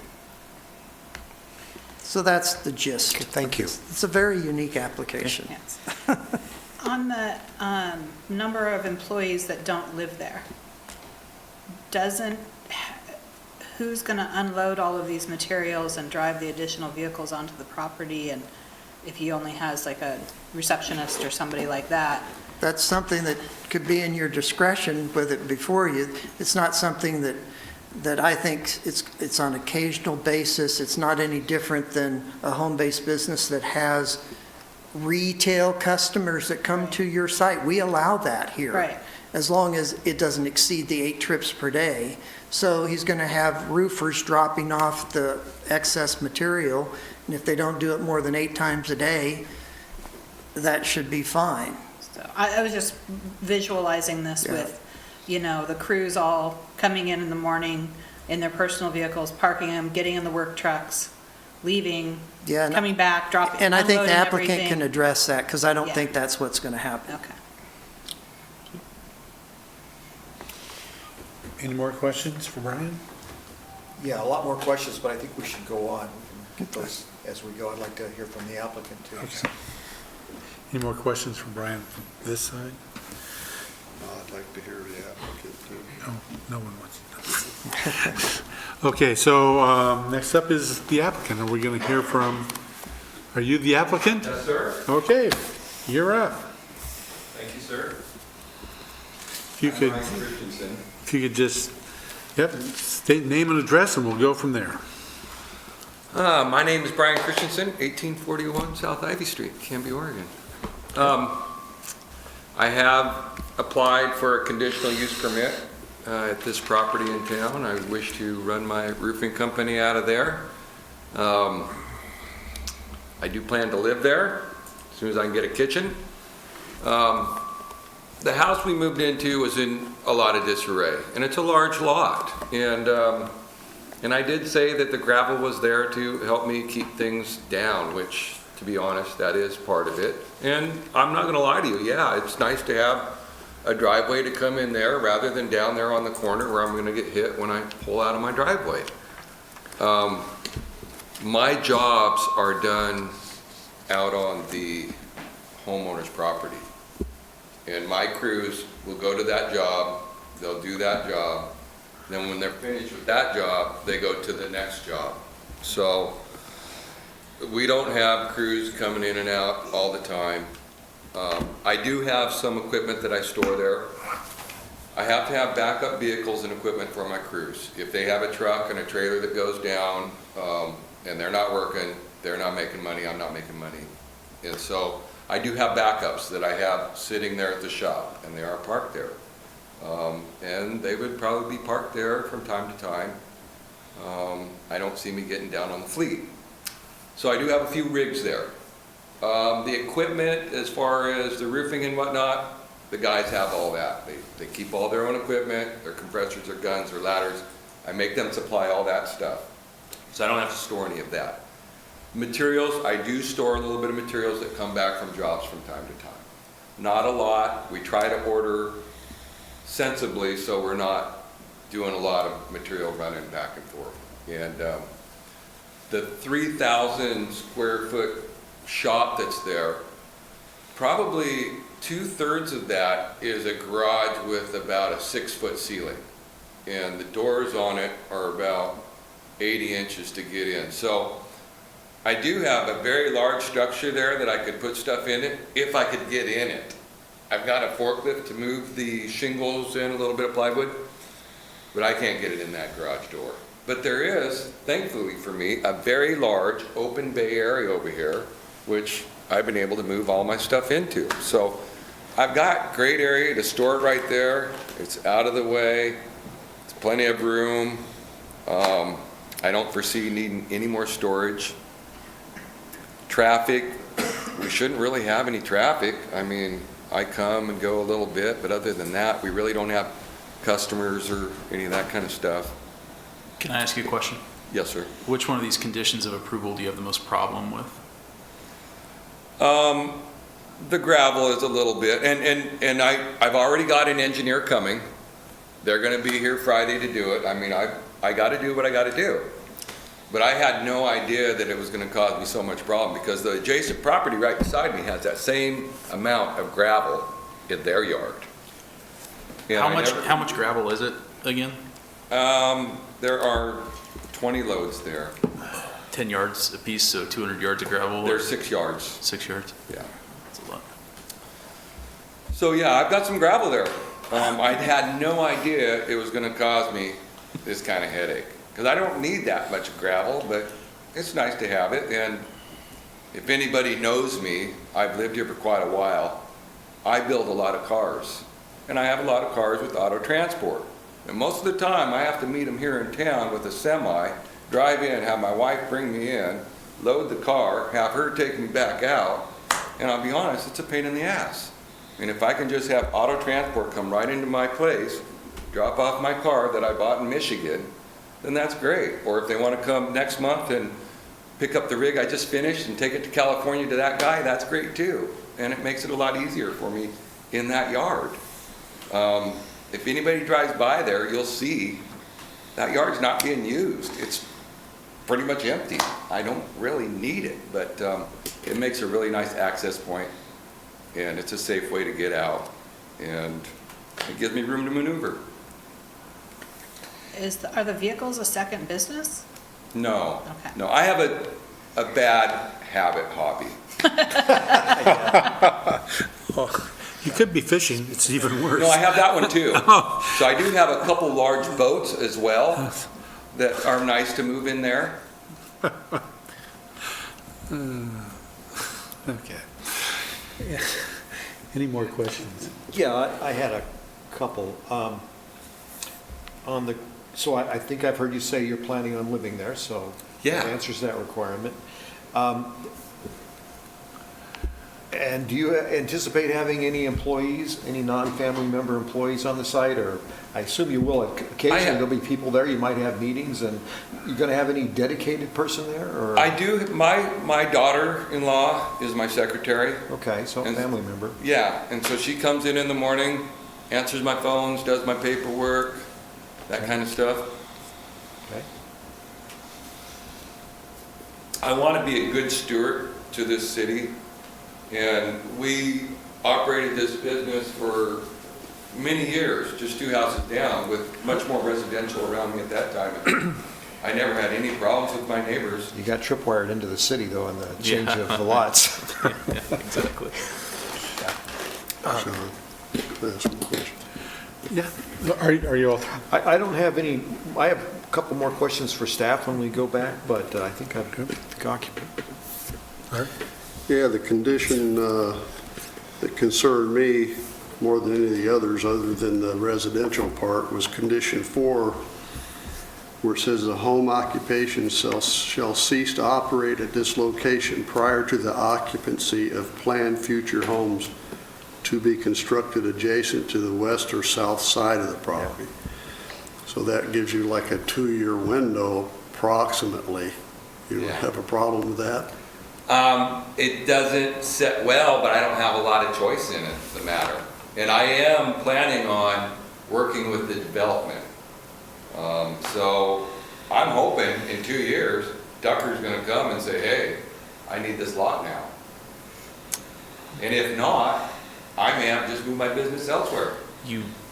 So that's the gist. Thank you. It's a very unique application. Yes. On the number of employees that don't live there, who's going to unload all of these materials and drive the additional vehicles onto the property? And if he only has like a receptionist or somebody like that? That's something that could be in your discretion with it before you. It's not something that I think it's on occasional basis. It's not any different than a home-based business that has retail customers that come to your site. We allow that here. Right. As long as it doesn't exceed the 8 trips per day. So he's going to have roofers dropping off the excess material, and if they don't do it more than 8 times a day, that should be fine. So I was just visualizing this Yeah. with, the crews all coming in the morning in their personal vehicles, parking them, getting in the work trucks, leaving, Yeah, and- coming back, dropping, And I think the unloading applicant everything. can address that, because I don't Yeah. think that's what's going to happen. Okay. Any more questions for Brian? Yeah, a lot more questions, but I think we should go on. We can get those as we go. I'd like to hear from the applicant, too. Okay. Any more questions for Brian from this side? I'd like to hear the applicant, too. No one wants to. Okay, so next up is the applicant. Are we going to hear from, are you the applicant? Yes, sir. Okay, you're up. Thank you, sir. If you could, I'm Ryan Christensen. if you could just, state name and address and we'll go from there. My name is Brian Christensen, 1841 South Ivy Street, Canby, Oregon. I have applied for a conditional use permit at this property in town. I wish to run my roofing company out of there. I do plan to live there as soon as I can get a kitchen. The house we moved into was in a lot of disarray, and it's a large lot. And I did say that the gravel was there to help me keep things down, which, to be honest, that is part of it. And I'm not gonna lie to you, yeah, it's nice to have a driveway to come in there rather than down there on the corner where I'm gonna get hit when I pull out of my driveway. My jobs are done out on the homeowner's property. And my crews will go to that job, they'll do that job, then when they're finished with that job, they go to the next job. So we don't have crews coming in and out all the time. I do have some equipment that I store there. I have to have backup vehicles and equipment for my crews. If they have a truck and a trailer that goes down, and they're not working, they're not making money, I'm not making money. And so I do have backups that I have sitting there at the shop, and they are parked there. And they would probably be parked there from time to time. I don't see me getting down on the fleet. So I do have a few rigs there. The equipment, as far as the roofing and whatnot, the guys have all that. They keep all their own equipment, their compressors, their guns, their ladders. I make them supply all that stuff. So I don't have to store any of that. Materials, I do store a little bit of materials that come back from jobs from time to time. Not a lot. We try to order sensibly so we're not doing a lot of material running back and forth. And the 3,000 square foot shop that's there, probably 2/3 of that is a garage with about a 6-foot ceiling. And the doors on it are about 80 inches to get in. So I do have a very large structure there that I could put stuff in it if I could get in it. I've got a forklift to move the shingles and a little bit of plywood, but I can't get it in that garage door. But there is, thankfully for me, a very large open bay area over here, which I've been able to move all my stuff into. So I've got great area to store it right there. It's out of the way. It's plenty of room. I don't foresee needing any more storage. Traffic, we shouldn't really have any traffic. I mean, I come and go a little bit, but other than that, we really don't have customers or any of that kind of stuff. Can I ask you a question? Yes, sir. Which one of these conditions of approval do you have the most problem with? The gravel is a little bit, and I've already got an engineer coming. They're gonna be here Friday to do it. I mean, I gotta do what I gotta do. But I had no idea that it was gonna cause me so much problem, because the adjacent property right beside me has that same amount of gravel in their yard. And How much gravel is it again? There are 20 loads there. 10 yards apiece, so 200 yards of gravel? or There's 6 yards, 6 yards? yeah. That's a lot. So, yeah, I've got some gravel there. I had no idea it was gonna cause me this kind of headache, because I don't need that much gravel, but it's nice to have it. And if anybody knows me, I've lived here for quite a while. I build a lot of cars, and I have a lot of cars with auto transport. And most of the time, I have to meet them here in town with a semi, drive in, have my wife bring me in, load the car, have her take me back out, and I'll be honest, it's a pain in the ass. And if I can just have auto transport come right into my place, drop off my car that I bought in Michigan, then that's great. Or if they want to come next month and pick up the rig I just finished and take it to California to that guy, that's great too. And it makes it a lot easier for me in that yard. If anybody drives by there, you'll see that yard's not being used. It's pretty much empty. I don't really need it, but it makes a really nice access point, and it's a safe way to get out, and it gives me room to maneuver. Are the vehicles a second business? No, Okay. no, I have a bad habit hobby. You could be fishing, it's even worse. No, I have that one too. So I do have a couple large boats as well that are nice to move in there. Okay. Yeah. Any more questions? Yeah, I had a couple. So I think I've heard you say you're planning on living there, so Yeah. that answers that requirement. And do you anticipate having any employees, any non-family member employees on the site, or I assume you will occasionally, there'll be people there, you might have meetings, and you're gonna have any dedicated person there, or? I do, my daughter-in-law is my secretary. Okay, so a And- family member. Yeah, and so she comes in the morning, answers my phones, does my paperwork, that kind of stuff. Okay. I want to be a good steward to this city, and we operated this business for many years, just 2 houses down, with much more residential around me at that time. I never had any problems with my neighbors. You got tripwired into the city, though, in the change of the lots. Yeah, exactly. Sean, can I ask one question? Yeah. Are you all? I don't have any, I have a couple more questions for staff when we go back, but I think I've occupied. Yeah, the condition that concerned me more than any of the others, other than the residential part, was condition 4, where it says the home occupation shall cease to operate at this location prior to the occupancy of planned future homes to be constructed adjacent to the west or south side of the property. So that gives you like a 2-year window approximately. You don't Yeah. have a problem with that? It doesn't sit well, but I don't have a lot of choice in it, the matter. And I am planning on working with the development. So I'm hoping in 2 years, Tucker's gonna come and say, hey, I need this lot now. And if not, I may have to just move my business elsewhere.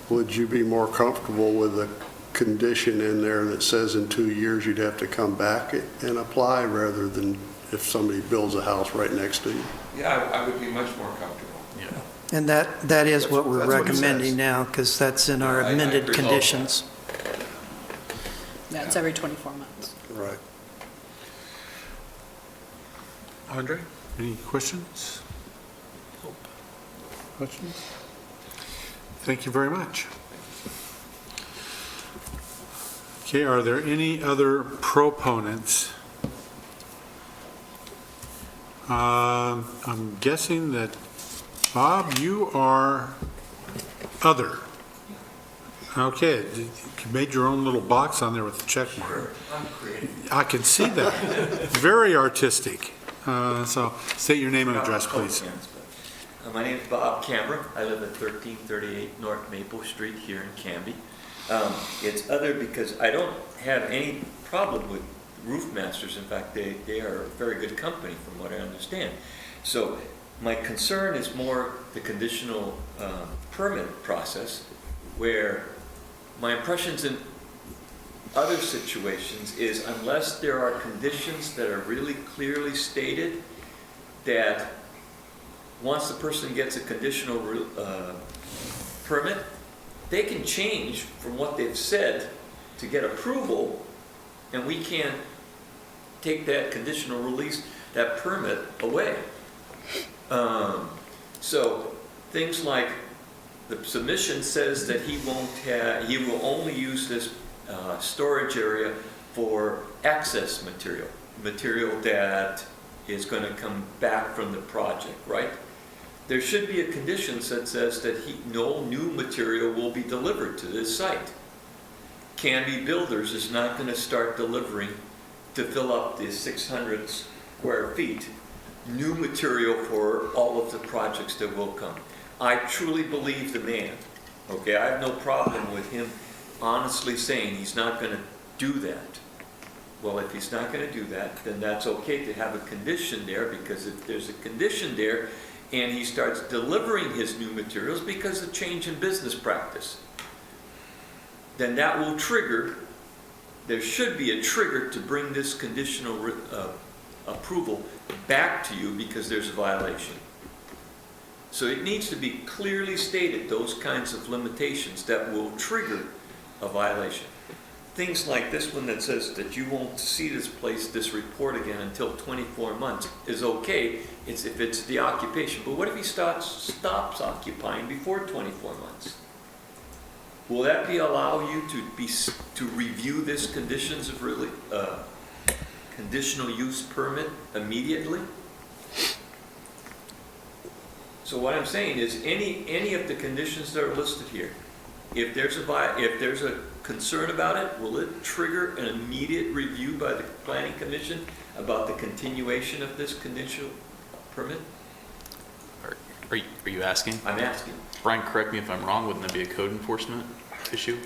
Would you be more comfortable with a condition in there that says in 2 years you'd have to come back and apply, rather than if somebody builds a house right next to you? Yeah, I would be much more comfortable. Yeah. And that is what we're That's what it recommending says. now, because that's in our I amended agree. conditions. That's every 24 months. Right. Andre, any questions? Questions? Thank you very much. Okay, are there any other proponents I'm guessing that, Bob, you are other. Okay, you made your own little box on there with the check mark. I'm creative. I can see that. Very artistic. So state your name and address, please. My name is Bob Cameron. I live at 1338 North Maple Street here in Canby. It's other because I don't have any problem with Roof Masters. In fact, they are a very good company from what I understand. So my concern is more the conditional permit process, where my impressions in other situations is unless there are conditions that are really clearly stated, that once the person gets a conditional permit, they can change from what they've said to get approval, and we can't take that conditional release, that permit away. So things like the submission says that he will only use this storage area for excess material that is going to come back from the project, right? There should be a condition that says that no new material will be delivered to this site. Canby Builders is not going to start delivering to fill up the 600 square feet new material for all of the projects that will come. I truly believe the man, okay? I have no problem with him honestly saying he's not going to do that. Well, if he's not going to do that, then that's okay to have a condition there, because if there's a condition there and he starts delivering his new materials because of change in business practice, then that will trigger, there should be a trigger to bring this conditional approval back to you because there's a violation. So it needs to be clearly stated, those kinds of limitations that will trigger a violation. Things like this one that says that you won't see this report again until 24 months is okay, if it's the occupation. But what if he stops occupying before 24 months? Will that allow you to review this conditional use permit immediately? So what I'm saying is any of the conditions that are listed here, if there's a concern about it, will it trigger an immediate review by the Planning Commission about the continuation of this conditional permit? Are you asking? I'm asking. Brian, correct me if I'm wrong, wouldn't that be a code enforcement issue?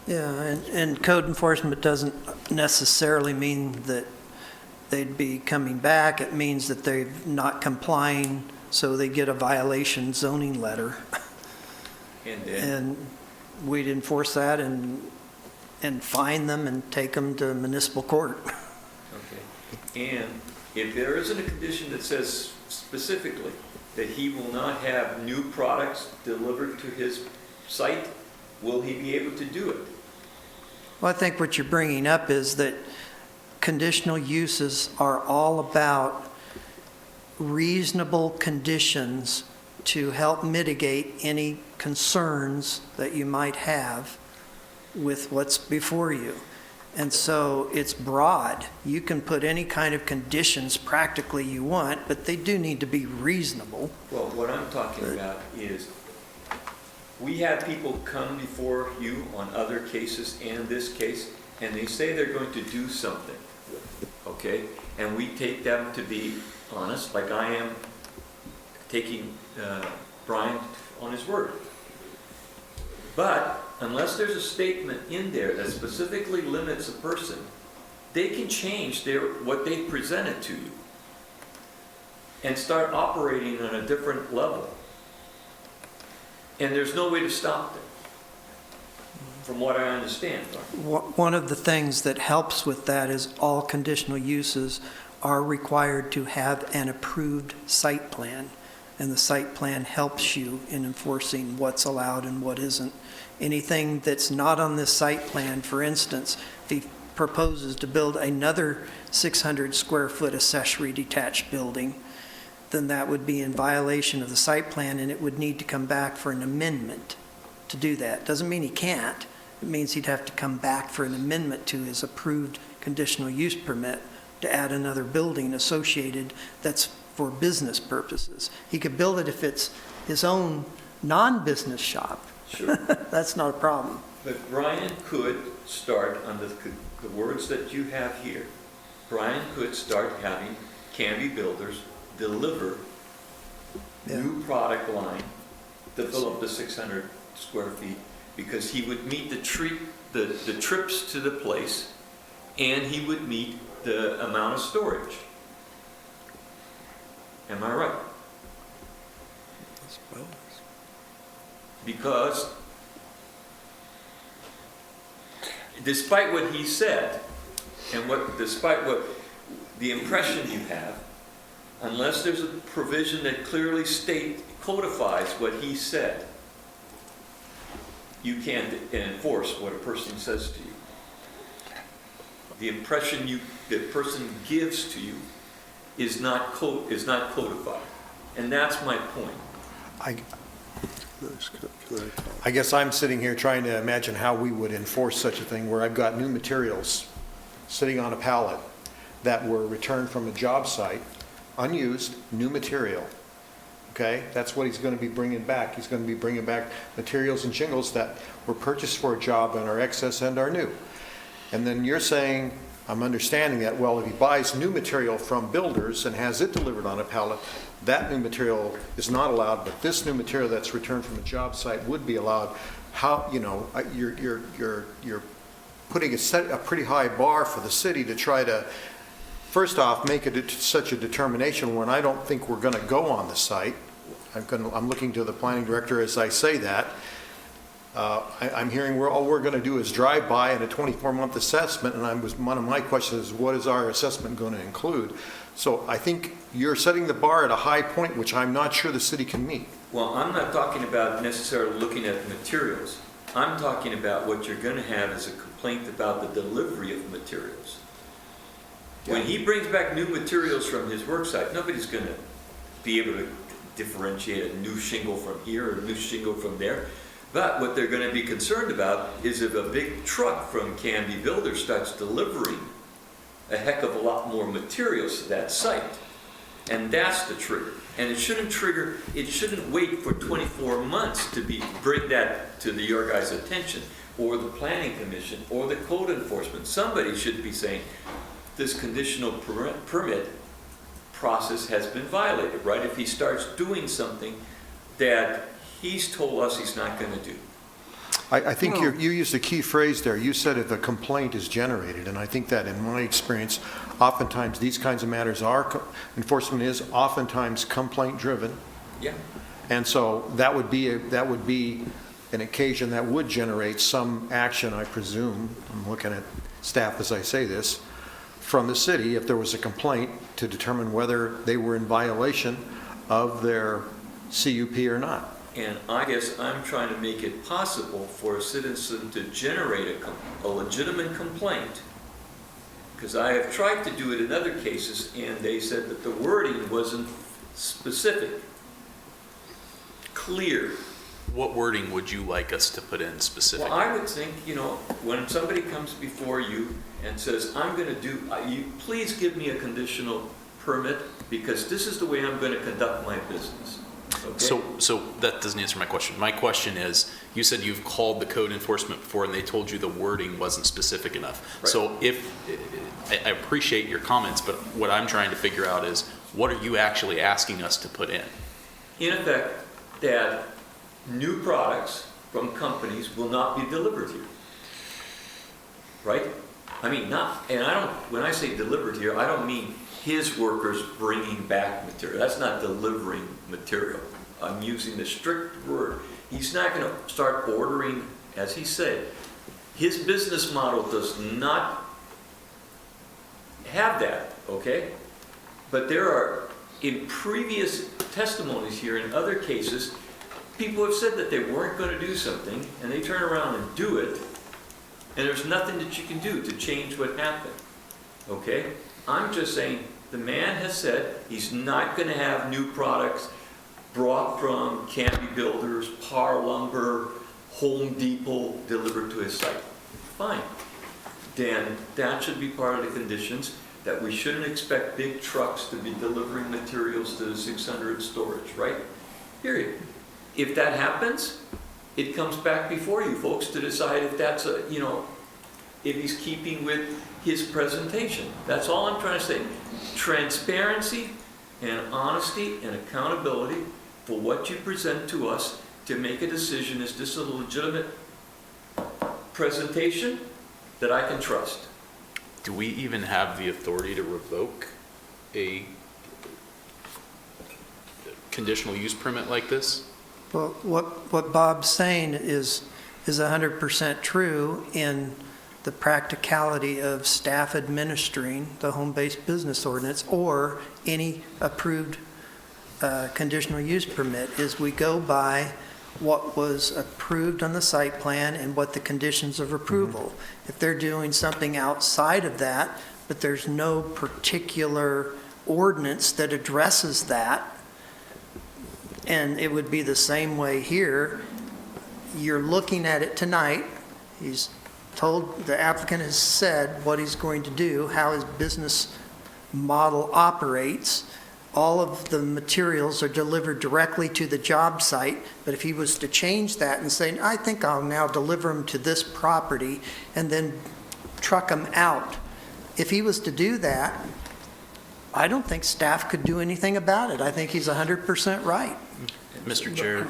Yeah, and code enforcement doesn't necessarily mean that they'd be coming back. It means that they're not complying, so they get a violation zoning letter. And we'd enforce that and fine them and take them to municipal court. Okay. And if there isn't a condition that says specifically that he will not have new products delivered to his site, will he be able to do it? Well, I think what you're bringing up is that conditional uses are all about reasonable conditions to help mitigate any concerns that you might have with what's before you. And so it's broad. You can put any kind of conditions practically you want, but they do need to be reasonable. Well, what I'm talking about is we have people come before you on other cases and this case, and they say they're going to do something, okay? And we take them to be honest, like I am taking Brian on his word. But unless there's a statement in there that specifically limits a person, they can change what they presented to you and start operating on a different level. And there's no way to stop them, from what I understand. One of the things that helps with that is all conditional uses are required to have an approved site plan. And the site plan helps you in enforcing what's allowed and what isn't. Anything that's not on this site plan, for instance, if he proposes to build another 600 square foot accessory detached building, then that would be in violation of the site plan, and it would need to come back for an amendment to do that. Doesn't mean he can't. It means he'd have to come back for an amendment to his approved conditional use permit to add another building associated that's for business purposes. He could build it if it's his own non-business shop. Sure. That's not a problem. But Brian could start, under the words that you have here, Brian could start having Canby Builders deliver Yeah. new product line to fill up the 600 square feet, because he would meet the trips to the place, and he would meet the amount of storage. Am I right? Because despite what he said, and despite what the impression you have, unless there's a provision that clearly codifies what he said, you can't enforce what a person says to you. The impression the person gives to you is not codified. And that's my point. I guess I'm sitting here trying to imagine how we would enforce such a thing where I've got new materials sitting on a pallet that were returned from a job site, unused, new material. Okay? That's what he's going to be bringing back. He's going to be bringing back materials and shingles that were purchased for a job and are excess and are new. And then you're saying, I'm understanding that, well, if he buys new material from builders and has it delivered on a pallet, that new material is not allowed, but this new material that's returned from a job site would be allowed. How, you're putting a pretty high bar for the city to try to, first off, make it such a determination when I don't think we're going to go on the site. I'm looking to the planning director as I say that. I'm hearing all we're going to do is drive by in a 24-month assessment, and one of my questions is, what is our assessment going to include? So I think you're setting the bar at a high point, which I'm not sure the city can meet. Well, I'm not talking about necessarily looking at materials. I'm talking about what you're going to have is a complaint about the delivery of materials. When he brings back new materials from his work site, nobody's going to be able to differentiate a new shingle from here or a new shingle from there. But what they're going to be concerned about is if a big truck from Canby Builders starts delivering a heck of a lot more materials to that site. And that's the trigger. And it shouldn't wait for 24 months to bring that to your guys' attention, or the planning commission, or the code enforcement. Somebody should be saying, this conditional permit process has been violated, right? If he starts doing something that he's told us he's not going to do. I think you used a key phrase there. You said if a complaint is generated, and I think that in my experience, oftentimes these kinds of matters enforcement is oftentimes complaint driven. Yeah. And so that would be an occasion that would generate some action, I presume. I'm looking at staff as I say this, from the city if there was a complaint to determine whether they were in violation of their CUP or not. And I guess I'm trying to make it possible for a citizen to generate a legitimate complaint, because I have tried to do it in other cases, and they said that the wording wasn't specific, clear. What wording would you like us to put in specifically? Well, I would think, when somebody comes before you and says, I'm going to please give me a conditional permit, because this is the way I'm going to conduct my business. Okay? So that doesn't answer my question. My question is, you said you've called the code enforcement before and they told you the wording wasn't specific enough. Right. So I appreciate your comments, but what I'm trying to figure out is, what are you actually asking us to put in? In effect, that new products from companies will not be delivered here. Right? I mean, when I say delivered here, I don't mean his workers bringing back material. That's not delivering material. I'm using the strict word. He's not going to start ordering, as he said. His business model does not have that, okay? But there are, in previous testimonies here, in other cases, people have said that they weren't going to do something, and they turn around and do it, and there's nothing that you can do to change what happened, okay? I'm just saying, the man has said he's not going to have new products brought from Canby Builders, Par Lumber, Home Depot delivered to his site. Fine. Then that should be part of the conditions. that we shouldn't expect big trucks to be delivering materials to the 600 storage, right? Period. If that happens, it comes back before you folks to decide if that's a, you know, if he's keeping with his presentation. That's all I'm trying to say. Transparency and honesty and accountability for what you present to us to make a decision. Is this a legitimate presentation that I can trust? Do we even have the authority to revoke a conditional use permit like this? Well, what Bob's saying is 100% true in the practicality of staff administering the home-based business ordinance or any approved conditional use permit, is we go by what was approved on the site plan and what the conditions of approval. If they're doing something outside of that, but there's no particular ordinance that addresses that, and it would be the same way here, you're looking at it tonight, he's told, the applicant has said what he's going to do, how his business model operates. All of the materials are delivered directly to the job site, but if he was to change that and say, I think I'll now deliver them to this property and then truck them out, if he was to do that, I don't think staff could do anything about it. I think he's 100% right. Mr. Chair,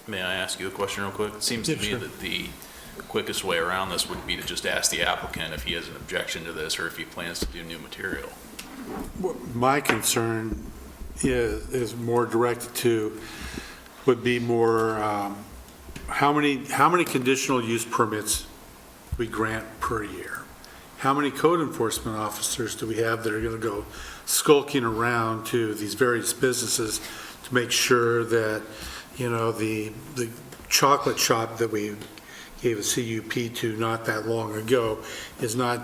may I ask you a question real quick? It seems to me that the quickest way around this would be to just ask the applicant if he has an objection to this or if he plans to do new material. My concern is more directed to, would be more, how many conditional use permits we grant per year? How many code enforcement officers do we have that are going to go skulking around to these various businesses to make sure that, you know, the chocolate shop that we gave a CUP to not that long ago is not,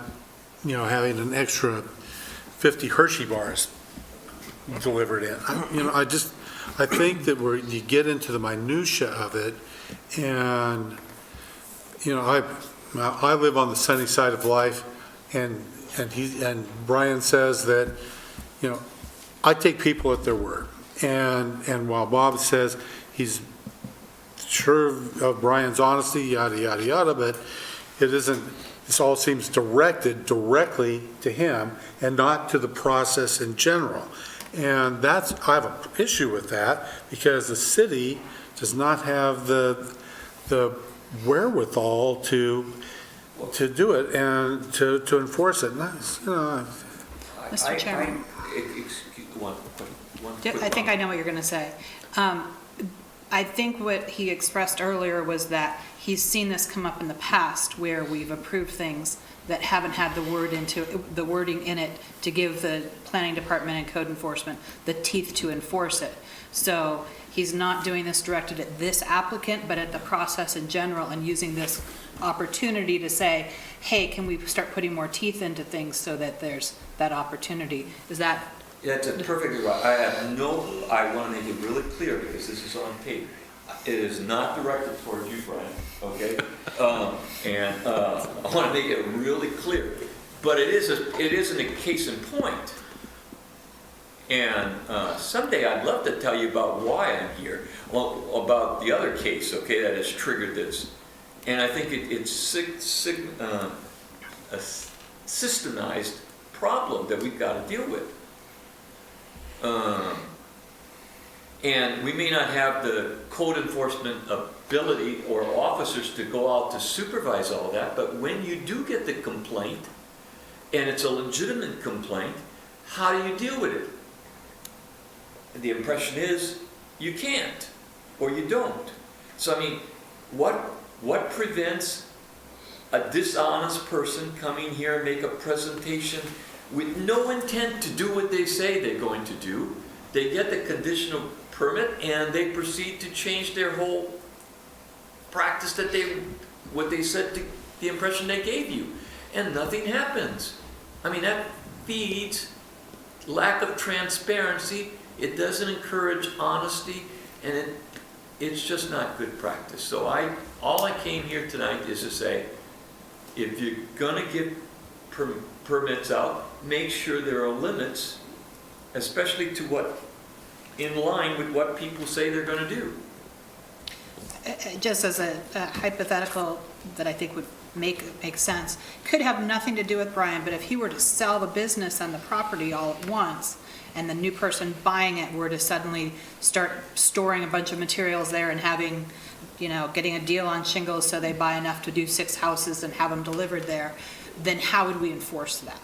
you know, having an extra 50 Hershey bars delivered in. I think that you get into the minutia of it, and, you know, I live on the sunny side of life, and Brian says that, you know, I take people at their word. And while Bob says he's sure of Brian's honesty, yada, yada, yada, but it isn't, this all seems directed directly to him and not to the process in general. And I have an issue with that because the city does not have the wherewithal to do it and to enforce it. Mr. Chairman. I think I know what you're going to say. I think what he expressed earlier was that he's seen this come up in the past where we've approved things that haven't had the wording in it to give the planning department and code enforcement the teeth to enforce it. So he's not doing this directed at this applicant, but at the process in general, and using this opportunity to say, hey, can we start putting more teeth into things so that there's that opportunity? Is that? That's perfectly right. I want to make it really clear because this is on tape. It is not directed towards you, Brian, okay? And I want to make it really clear. But it isn't a case in point. And someday I'd love to tell you about why I'm here, well, about the other case, okay, that has triggered this. And I think it's a systemized problem that we've got to deal with. And we may not have the code enforcement ability or officers to go out to supervise all that, but when you do get the complaint, and it's a legitimate complaint, how do you deal with it? And the impression is you can't, or you don't. So I mean, what prevents a dishonest person coming here and make a presentation with no intent to do what they say they're going to do? They get the conditional permit and they proceed to change their whole practice what they said, the impression they gave you, and nothing happens. I mean, that feeds lack of transparency. It doesn't encourage honesty, and it's just not good practice. So all I came here tonight is to say, if you're gonna give permits out, make sure there are limits, especially to what, in line with what people say they're gonna do. Just as a hypothetical that I think would make sense, could have nothing to do with Brian, but if he were to sell the business and the property all at once, and the new person buying it were to suddenly start storing a bunch of materials there and having, getting a deal on shingles so they buy enough to do 6 houses and have them delivered there, then how would we enforce that?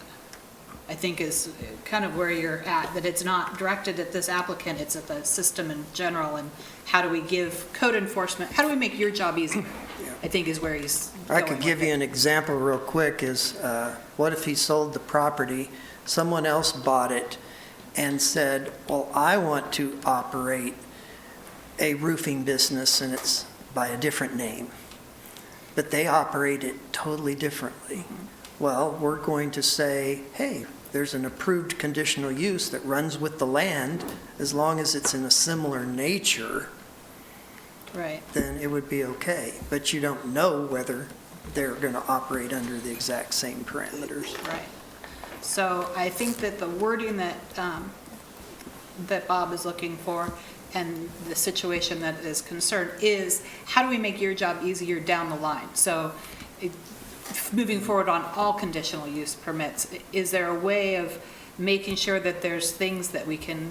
I think is kind of where you're at, that it's not directed at this applicant, it's at the system in general, and how do we give code enforcement, how do we make your job easier? I think is where he's I going could with give you it. an example real quick is, what if he sold the property, someone else bought it and said, well, I want to operate a roofing business and it's by a different name, but they operate it totally differently. Well, we're going to say, hey, there's an approved conditional use that runs with the land, as long as it's in a similar nature, Right. then it would be okay. But you don't know whether they're going to operate under the exact same parameters. Right. So I think that the wording that, that Bob is looking for and the situation that is concerned is, how do we make your job easier down the line? So moving forward on all conditional use permits, is there a way of making sure that there's things that we can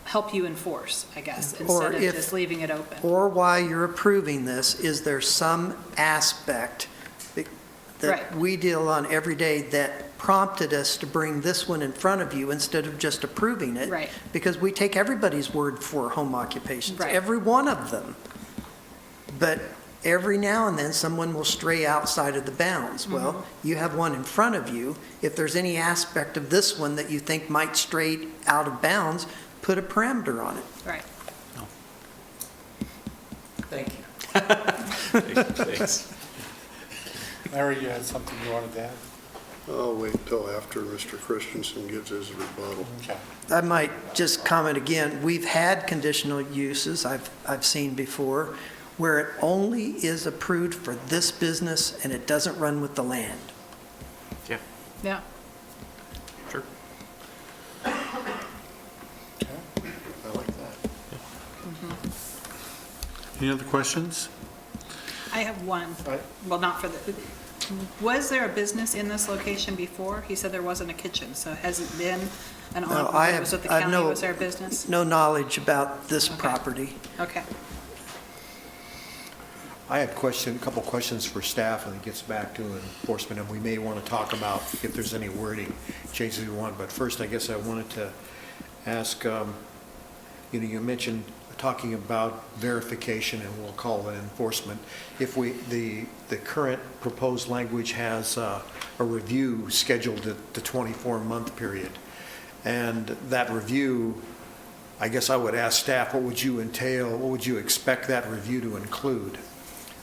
help you enforce, I guess, instead of if- just leaving it open? Or while you're approving this, is there some aspect that Right. we deal on every day that prompted us to bring this one in front of you instead of just approving it? Right. Because we take everybody's word for home occupations, Right. every one of them. But every now and then, someone will stray outside of the bounds. Well, you have one in front of you. If there's any aspect of this one that you think might stray out of bounds, put a parameter on it. Right. Thank you. Thanks. Larry, you had something you wanted to add? I'll wait until after Mr. Christensen gives his rebuttal. Okay. I might just comment again, we've had conditional uses I've seen before where it only is approved for this business and it doesn't run with the land. Yeah. Sure. I like that. Any other questions? I have one. Right. Well, not for the, was there a business in this location before? He said there wasn't a kitchen, so has it been an, No, I was it the have county, no- was there a business? No knowledge about this Okay. property. Okay. I had a couple questions for staff when it gets back to enforcement, and we may want to talk about if there's any wording changes we want. But first, I guess I wanted to ask, you mentioned talking about verification, and we'll call it enforcement. If the current proposed language has a review scheduled at the 24-month period, and that review, I guess I would ask staff, what would you expect that review to include?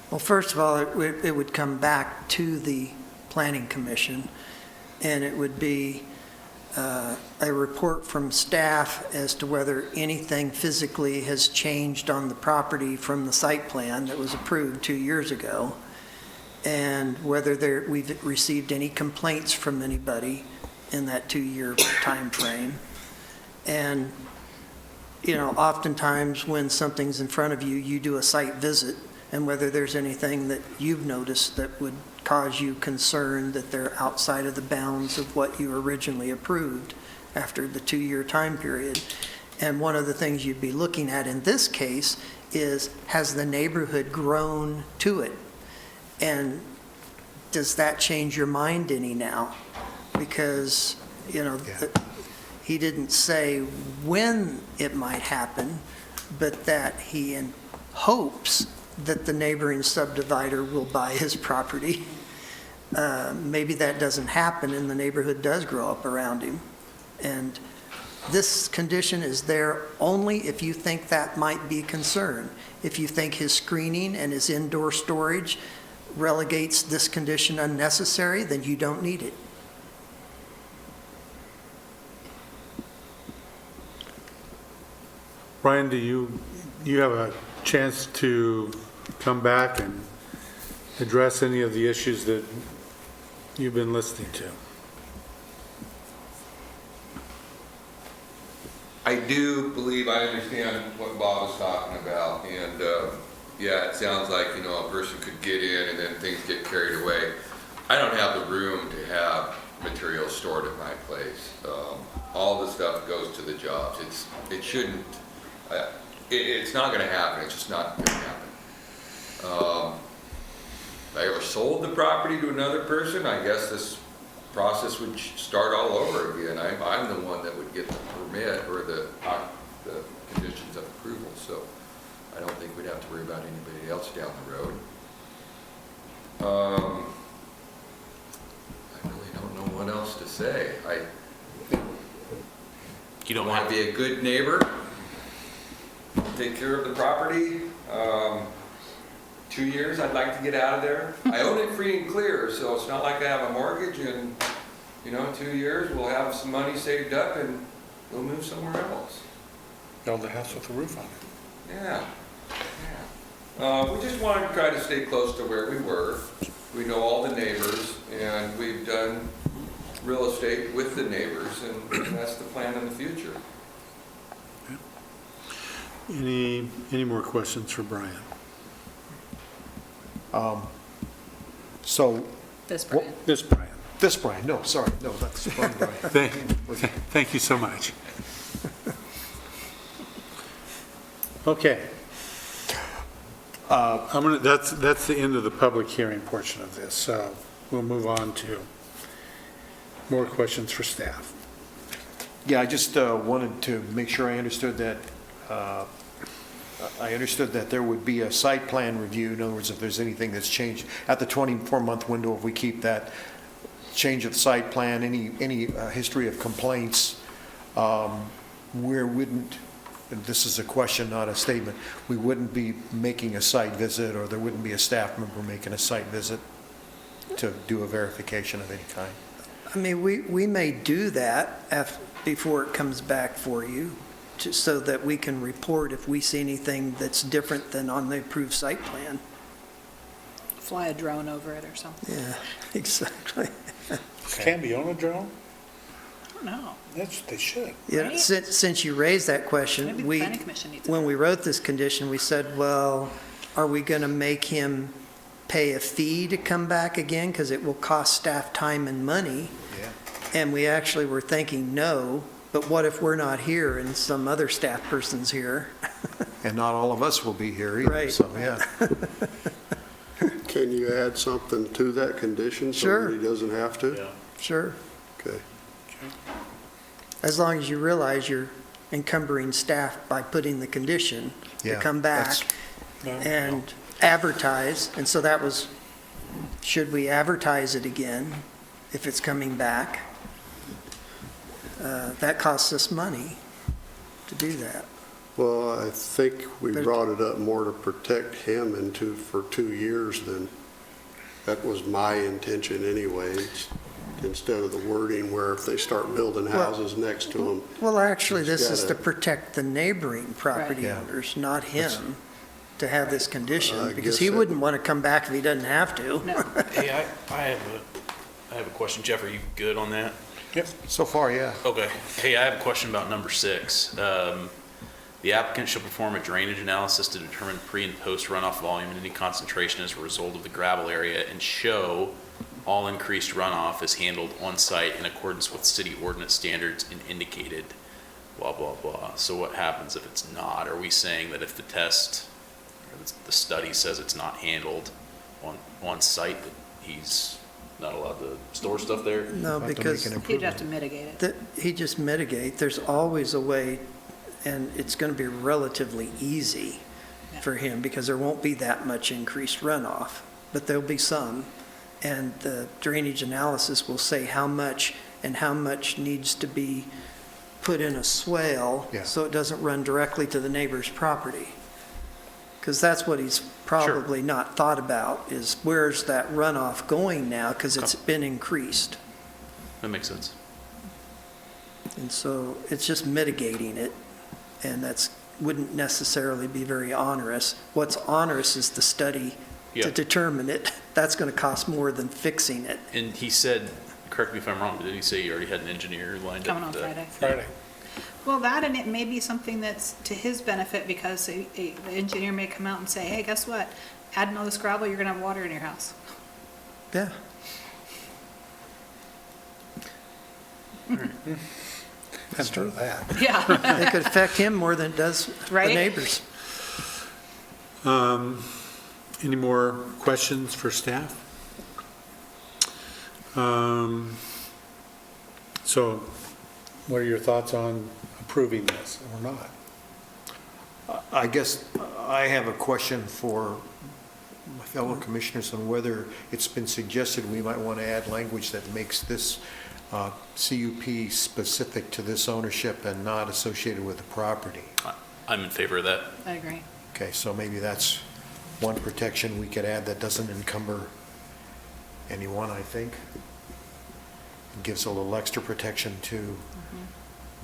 Well, first of all, it would come back to the Planning Commission, and it would be a report from staff as to whether anything physically has changed on the property from the site plan that was approved 2 years ago, and whether we've received any complaints from anybody in that 2-year time frame. And, oftentimes when something's in front of you, you do a site visit, and whether there's anything that you've noticed that would cause you concern that they're outside of the bounds of what you originally approved after the 2-year time period. And one of the things you'd be looking at in this case is, has the neighborhood grown to it? And does that change your mind any now? Because, he didn't say when it might happen, but that he hopes that the neighboring subdivider will buy his property. Maybe that doesn't happen and the neighborhood does grow up around him. And this condition is there only if you think that might be a concern. If you think his screening and his indoor storage relegates this condition unnecessary, then you don't need it. Brian, do you have a chance to come back and address any of the issues that you've been listening to. I do believe I understand what Bob is talking about, and, yeah, it sounds like, you know, a person could get in and then things get carried away. I don't have the room to have materials stored at my place. All the stuff goes to the jobs. It shouldn't, it's not gonna happen, it's just not gonna happen. If I ever sold the property to another person, I guess this process would start all over again. I'm the one that would get the permit or the conditions of approval, so I don't think we'd have to worry about anybody else down the road. I really don't know what else to say. You don't Want have to be a good neighbor, take care of the property. 2 years, I'd like to get out of there. I own it free and clear, so it's not like I have a mortgage, and, you know, 2 years, we'll have some money saved up and we'll move somewhere else. Build a house with a roof on it. Yeah. We just wanted to try to stay close to where we were. We know all the neighbors, and we've done real estate with the neighbors, and that's the plan in the future. Any more questions for Brian? So, This, Brian. This Brian. this Brian, no, sorry, no, that's Brian. Thank you so much. Okay. That's the end of the public hearing portion of this, so we'll move on to more questions for staff. Yeah, I just wanted to make sure I understood that, there would be a site plan review. In other words, if there's anything that's changed at the 24-month window, if we keep that change of site plan, any history of complaints, where wouldn't, and this is a question, not a statement, we wouldn't be making a site visit, or there wouldn't be a staff member making a site visit to do a verification of any kind? I mean, we may do that before it comes back for you, so that we can report if we see anything that's different than on the approved site plan. Fly a drone over it or something. Yeah, exactly. Can be on a drone? I don't know. That's what they should. Yeah, Right? since you raised that question, Maybe the planning commission needs to. when we wrote this condition, we said, well, are we going to make him pay a fee to come back again? Because it will cost staff time and money. Yeah. And we actually were thinking no, but what if we're not here and some other staff person's here? And not all of us will be here either, Right. so, yeah. Can you add something to that condition so Sure. that he doesn't have to? Sure. Okay. As long as you realize you're encumbering staff by putting the condition to Yeah, come back and advertise. And so that was, should we advertise it again if it's coming back? That costs us money to do that. Well, I think we But- brought it up more to protect him for 2 years than, that was my intention anyways, instead of the wording where if they start building Well- houses next to them. Well, actually, He's this is to gotta- protect the neighboring property Right. owners, not him, to have this I condition, because guess he that- wouldn't want to come back if he doesn't have to. No. Hey, I have a question. Jeff, are you good on that? So far, yeah. Okay. Hey, I have a question about number 6. The applicant shall perform a drainage analysis to determine pre and post runoff volume and any concentration as a result of the gravel area, and show all increased runoff is handled on site in accordance with city ordinance standards and indicated, blah, blah, blah. So what happens if it's not? Are we saying that if the test, or the study says it's not handled on site, that he's not allowed to store stuff there? No, Have to make because an He'd improvement. have to mitigate it. he just mitigate, there's always a way, and it's going to be relatively easy for him, because there won't be that much increased runoff, but there'll be some. And the drainage analysis will say how much and how much needs to be put in a swale, Yeah. so it doesn't run directly to the neighbor's property. Because that's what he's probably not thought about, is where's that runoff going now, because it's been increased. That makes sense. And so it's just mitigating it, and that's, wouldn't necessarily be very onerous. What's onerous is the study Yeah. to determine it, that's going to cost more than fixing it. And he said, correct me if I'm wrong, did he say he already had an engineer lined up? Coming on Friday. Friday. Well, that, and it may be something that's to his benefit, because the engineer may come out and say, hey, guess what? Adding all this gravel, you're gonna have water in your house. Yeah. That's true. That. Yeah. It could affect him more than it does the Right? neighbors. Any more questions for staff? So what are your thoughts on approving this or not? I guess I have a question for my fellow commissioners on whether it's been suggested we might want to add language that makes this CUP specific to this ownership and not associated with the property. I'm in favor of that. I agree. Okay, so maybe that's one protection we could add that doesn't encumber anyone, I think. It gives a little extra protection to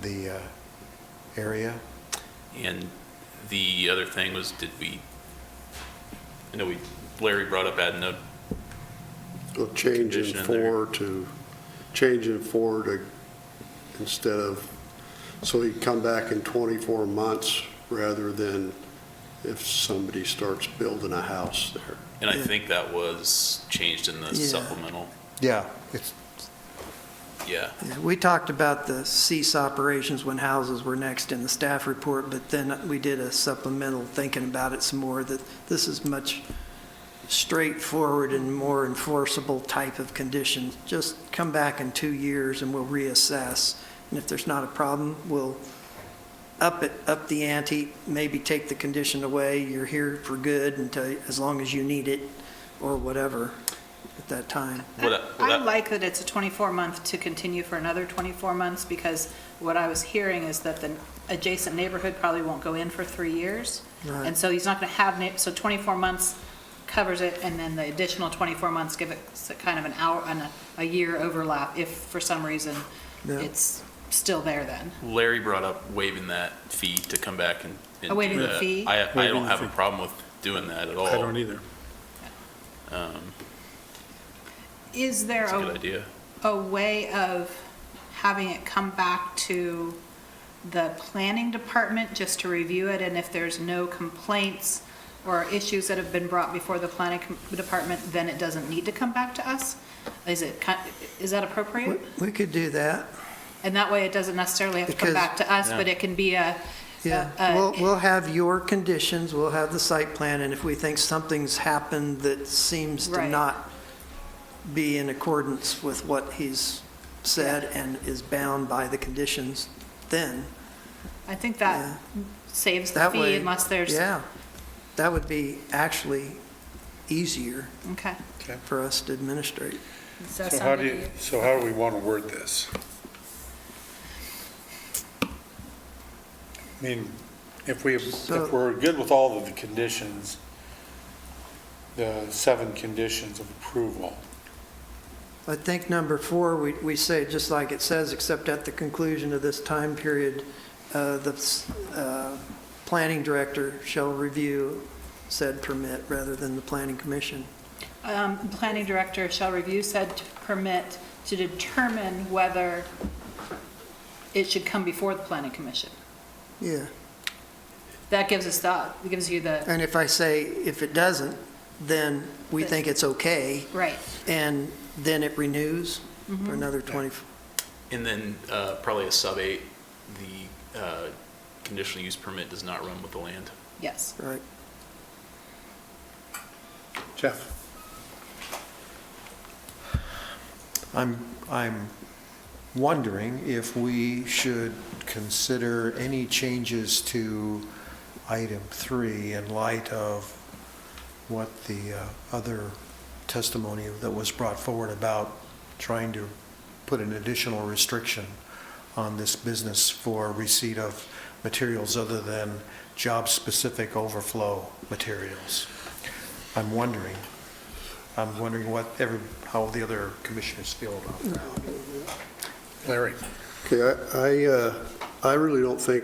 the area. And the other thing was, I know Larry brought up adding a, Well, change in Condition in there. four to, instead of, so he'd come back in 24 months rather than if somebody starts building a house there. and I think that was changed in the Yeah. supplemental. Yeah, it's, Yeah. Yeah, we talked about the cease operations when houses were next in the staff report, but then we did a supplemental thinking about it some more, that this is much straightforward and more enforceable type of conditions. Just come back in 2 years and we'll reassess. And if there's not a problem, we'll up the ante, maybe take the condition away. You're here for good until, as long as you need it or whatever at that time. I like that it's a 24-month to continue for another 24 months, because what I was hearing is that the adjacent neighborhood probably won't go in for 3 years. Right. And so he's not going to have, so 24 months covers it, and then the additional 24 months give it kind of an hour and a year overlap if for some reason Yeah. it's still there then. Larry brought up waiving that fee to come back and Oh, waiving do the that. fee? I Waiving don't the have a fee. problem with doing that at all. I don't either. Is there It's a good idea. a way of having it come back to the planning department just to review it, and if there's no complaints or issues that have been brought before the planning department, then it doesn't need to come back to us? Is that appropriate? We could do that. And that way it doesn't necessarily have to come Because- back to us, but it can be Yeah, we'll have your conditions, we'll have the site plan, and if we think something's happened that seems to Right. not be in accordance with what he's said and is bound by the conditions, then I think that saves the that fee way, unless there's, yeah, that would be actually easier okay. for us to administrate. Does that So sound how good do to you, you? so how do we want to word this? I mean, if we're good with all of the conditions, the 7 conditions of approval, I think number 4, we say, just like it says, except at the conclusion of this time period, the planning director shall review said permit rather than the planning commission. Planning director shall review said permit to determine whether it should come before the planning commission. Yeah, That gives us it gives you the, and if I say, if it doesn't, then we think it's okay, right. and then it renews for another 20. And then probably a sub-8, the conditional use permit does not run with the land. Yes. Right. Jeff? I'm wondering if we should consider any changes to item 3 in light of what the other testimony that was brought forward about trying to put an additional restriction on this business for receipt of materials other than job-specific overflow materials. I'm wondering how the other commissioners feel about that. Larry? Okay, I really don't think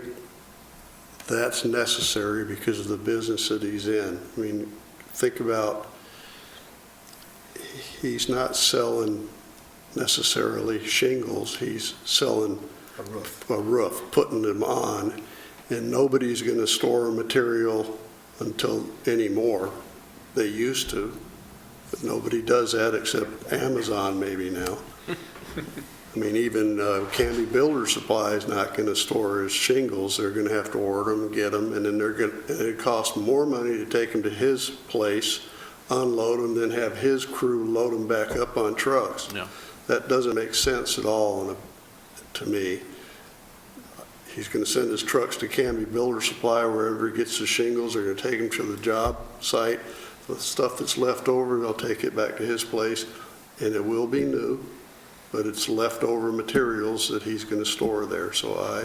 that's necessary because of the business that he's in. I mean, think about he's not selling necessarily shingles, he's selling a roof, putting them on, and nobody's going to store material until anymore. They used to, but nobody does that except Amazon maybe now. I mean, even Canby Builder Supply is not going to store his shingles. They're going to have to order them, get them, and then it costs more money to take them to his place, unload them, then have his crew load them back up on trucks. Yeah. That doesn't make sense at all to me. He's going to send his trucks to Canby Builder Supply, wherever he gets the shingles. They're going to take them to the job site. The stuff that's left over, they'll take it back to his place, and it will be new, but it's leftover materials that he's going to store there. So I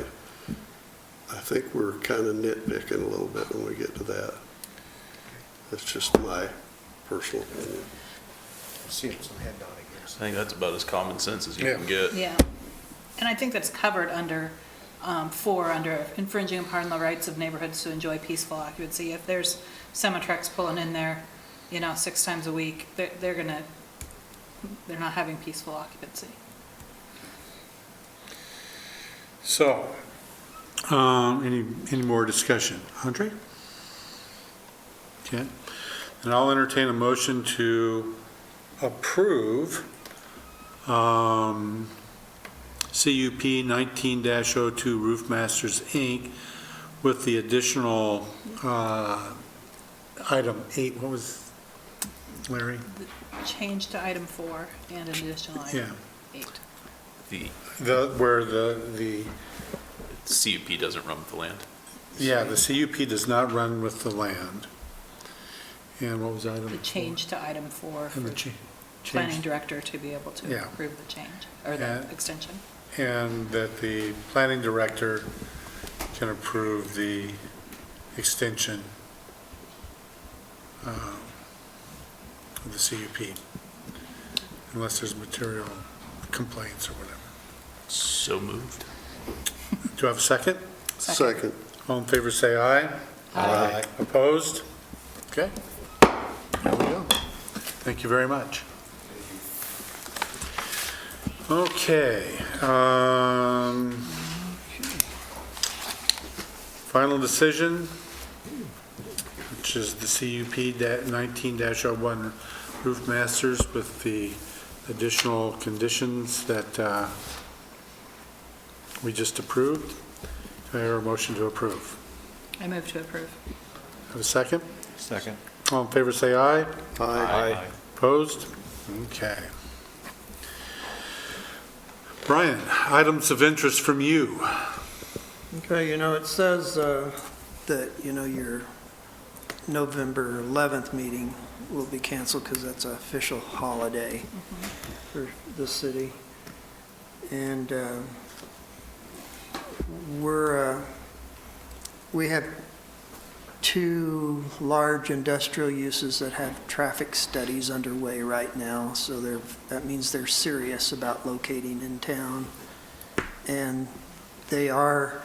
think we're kind of nitpicking a little bit when we get to that. That's just my personal opinion. Seeing some head nodding here. I think that's about as common sense as you Yeah. can get. Yeah, and I think that's covered under under infringing upon the rights of neighborhoods to enjoy peaceful occupancy. If there's semi-trucks pulling in there, 6 times a week, they're not having peaceful occupancy. So, any more discussion? Andre? Okay. And I'll entertain a motion to approve CUP 19-02 Roof Masters, Inc. with the additional item 8. What was, Larry? Change to item 4 and an additional item 8. Where the CUP doesn't run with the land. the CUP does not run with the land. And what was item? The change to item 4 And the for change. planning director to be able to Yeah. approve the change, or the And- extension. And that the planning director can approve the extension of the CUP, unless there's material complaints or whatever. So moved. Do I have a second? Second. All in favor, say aye. Aye. Opposed? Okay. There we go. Thank you very much. Okay. Final decision, which is the CUP 19-01 Roof Masters with the additional conditions that we just approved. Do I hear a motion to approve? I move to approve. Have a second? Second. All in favor, say aye. Aye. Opposed? Okay. Brian, items of interest from you. Okay, it says that, your November 11th meeting will be canceled because that's an official holiday for the city. And we have 2 large industrial uses that have traffic studies underway right now, so that means they're serious about locating in town. And they are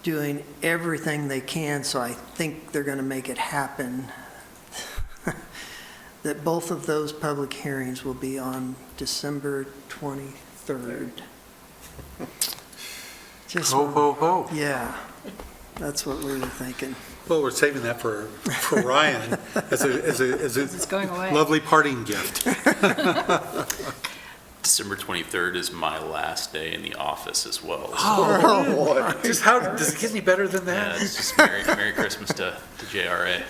doing everything they can, so I think they're going to make it happen, that both of those public hearings will be on December 23rd. Just, Ho, ho, ho. yeah, that's what we were thinking. Well, we're saving that for Ryan as It's a going away. lovely parting gift. December 23rd is my last day in the office as well. So, Oh, just how, does it get any better than yeah, that? it's just Merry Christmas to JRA.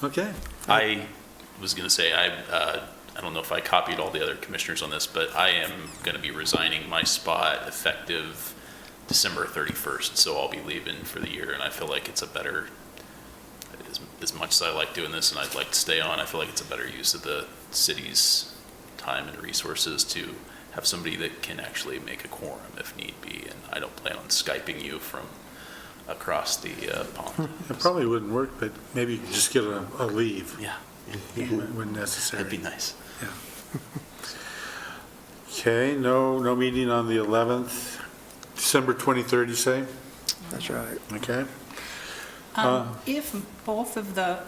Okay. I was going to say, I don't know if I copied all the other commissioners on this, but I am going to be resigning my spot effective December 31st, so I'll be leaving for the year, and I feel like it's a better, as much as I like doing this and I'd like to stay on, I feel like it's a better use of the city's time and resources to have somebody that can actually make a quorum if need be, and I don't plan on Skyping you from across the pond. It probably wouldn't work, but maybe you could just get a leave Yeah, when necessary. that'd be nice. Okay, no meeting on the 11th. December 23rd, you say? That's right. Okay. If both of the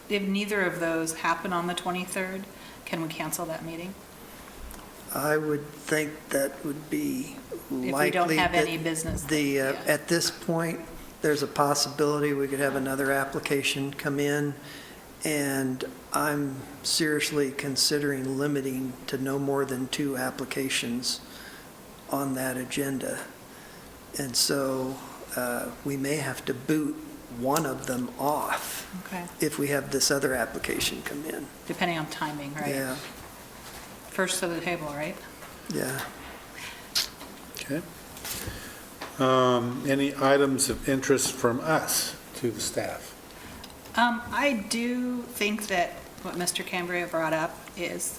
if neither of those happen on the 23rd, can we cancel that meeting? I would think that would be likely. If we don't have that any business. The, at this point, there's a possibility we could have another application come in, and I'm seriously considering limiting to no more than 2 applications on that agenda. And so we may have to boot one of them off Okay, if we have this other application come in. depending on timing, right? Yeah, First to the table, right? yeah. Okay. Any items of interest from us to the staff? I do think that what Mr. Cambria brought up is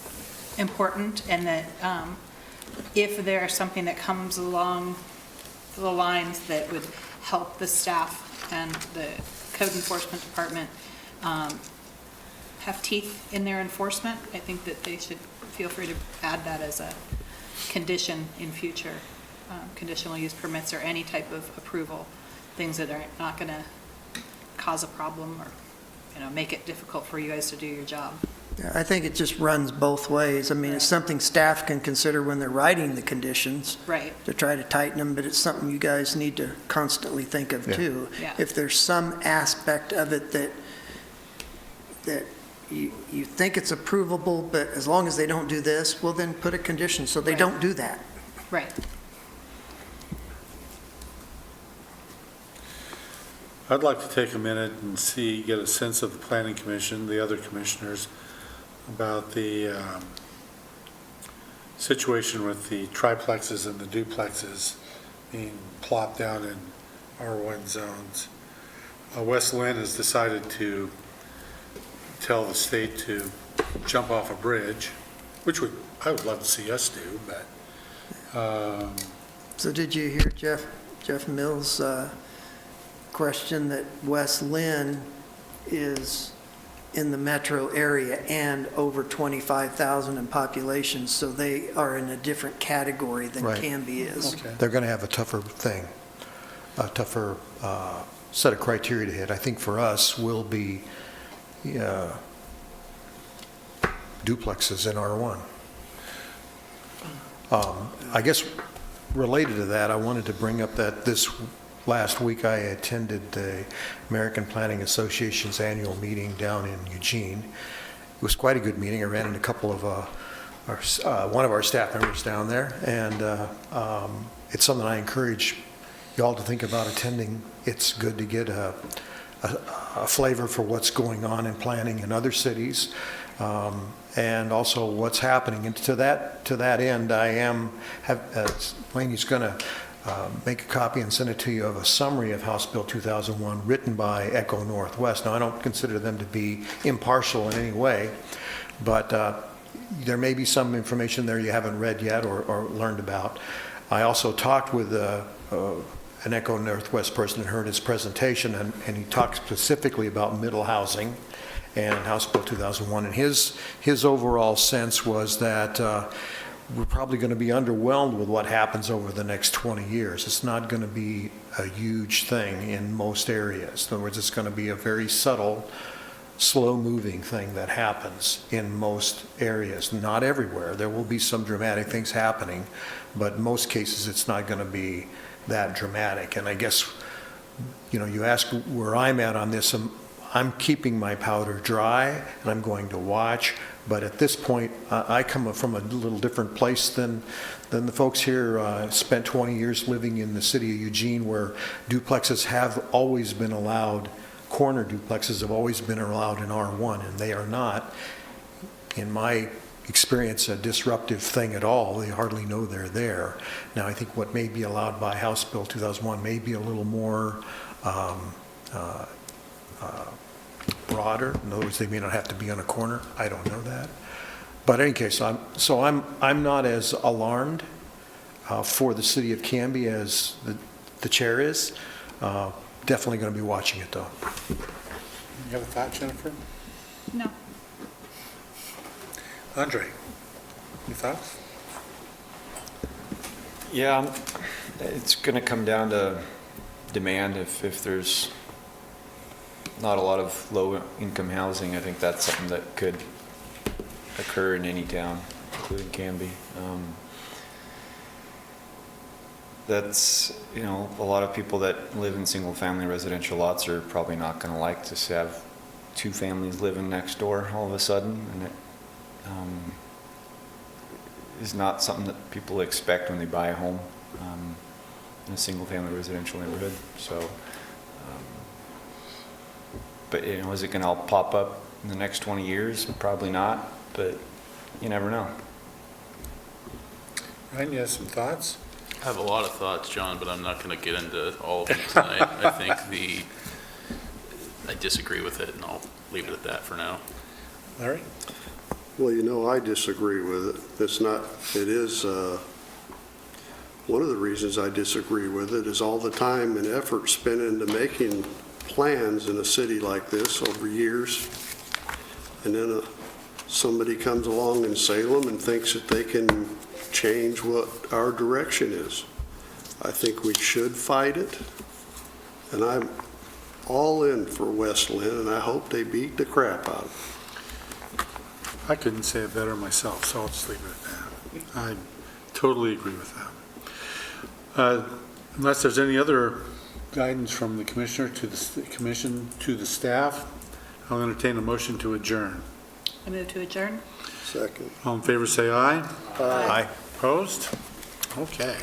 important, and that if there's something that comes along the lines that would help the staff and the code enforcement department have teeth in their enforcement, I think that they should feel free to add that as a condition in future conditional use permits or any type of approval, things that are not going to cause a problem or, make it difficult for you guys to do your job. Yeah, I think it just runs both ways. I mean, it's something staff can consider when they're writing the conditions Right. to try to tighten them, but it's something you guys need to constantly think of too. Yeah. If there's some aspect of it that you think it's approvable, but as long as they don't do this, well, then put a condition so they Right. don't do that. Right. I'd like to take a minute and get a sense of the planning commission, the other commissioners, about the situation with the triplexes and the duplexes being plopped down in R1 zones. West Lynn has decided to tell the state to jump off a bridge, which I would love to see us do, but So did you hear Jeff Mills' question that West Lynn is in the metro area and over 25,000 in population, so they are in a different category than Right. Canby is. okay. They're going to have a tougher thing, a tougher set of criteria to hit. I think for us will be duplexes in R1. I guess related to that, I wanted to bring up that this last week I attended the American Planning Association's annual meeting down in Eugene. It was quite a good meeting. I ran into a couple of one of our staff members down there, and it's something I encourage y'all to think about attending. It's good to get a flavor for what's going on in planning in other cities, and also what's happening. And to that end, Laney's going to make a copy and send it to you of a summary of House Bill 2001 written by Echo Northwest. Now, I don't consider them to be impartial in any way, but there may be some information there you haven't read yet or learned about. I also talked with an Echo Northwest person and heard his presentation, and he talked specifically about middle housing and House Bill 2001. And his overall sense was that we're probably going to be underwhelmed with what happens over the next 20 years. It's not going to be a huge thing in most areas. In other words, it's going to be a very subtle, slow-moving thing that happens in most areas. Not everywhere. There will be some dramatic things happening, but in most cases, it's not going to be that dramatic. And I guess, you ask where I'm at on this. I'm keeping my powder dry, and I'm going to watch. But at this point, I come from a little different place than the folks here. Spent 20 years living in the city of Eugene, where duplexes have always been allowed, corner duplexes have always been allowed in R1, and they are not, in my experience, a disruptive thing at all. They hardly know they're there. Now, I think what may be allowed by House Bill 2001 may be a little more broader. In other words, they may not have to be on a corner. I don't know that. But in any case, I'm not as alarmed for the city of Canby as the chair is. Definitely going to be watching it, though. You have a thought, Jennifer? No. Andre, any thoughts? Yeah, it's going to come down to demand if there's not a lot of low-income housing. I think that's something that could occur in any town, including Canby. That's, you know, a lot of people that live in single-family residential lots are probably not going to like to have two families living next door all of a sudden, and it is not something that people expect when they buy a home in a single-family residential neighborhood. So, but you know, is it going to all pop up in the next 20 years? Probably not, but you never know. Ryan, you have some thoughts? I have a lot of thoughts, John, but I'm not going to get into all of them tonight. I think I disagree with it, and I'll leave it at that for now. Larry? Well, you know, I disagree with it. It is, one of the reasons I disagree with it is all the time and effort spent into making plans in a city like this over years. And then somebody comes along in Salem and thinks that they can change what our direction is. I think we should fight it. And I'm all in for West Lynn, and I hope they beat the crap out of it. I couldn't say it better myself, so I'll just leave it at that. I totally agree with that. Unless there's any other guidance from the commissioner to the commission to the staff, I'll entertain a motion to adjourn. I move to adjourn. Second. All in favor, say aye. Aye. Opposed? Okay.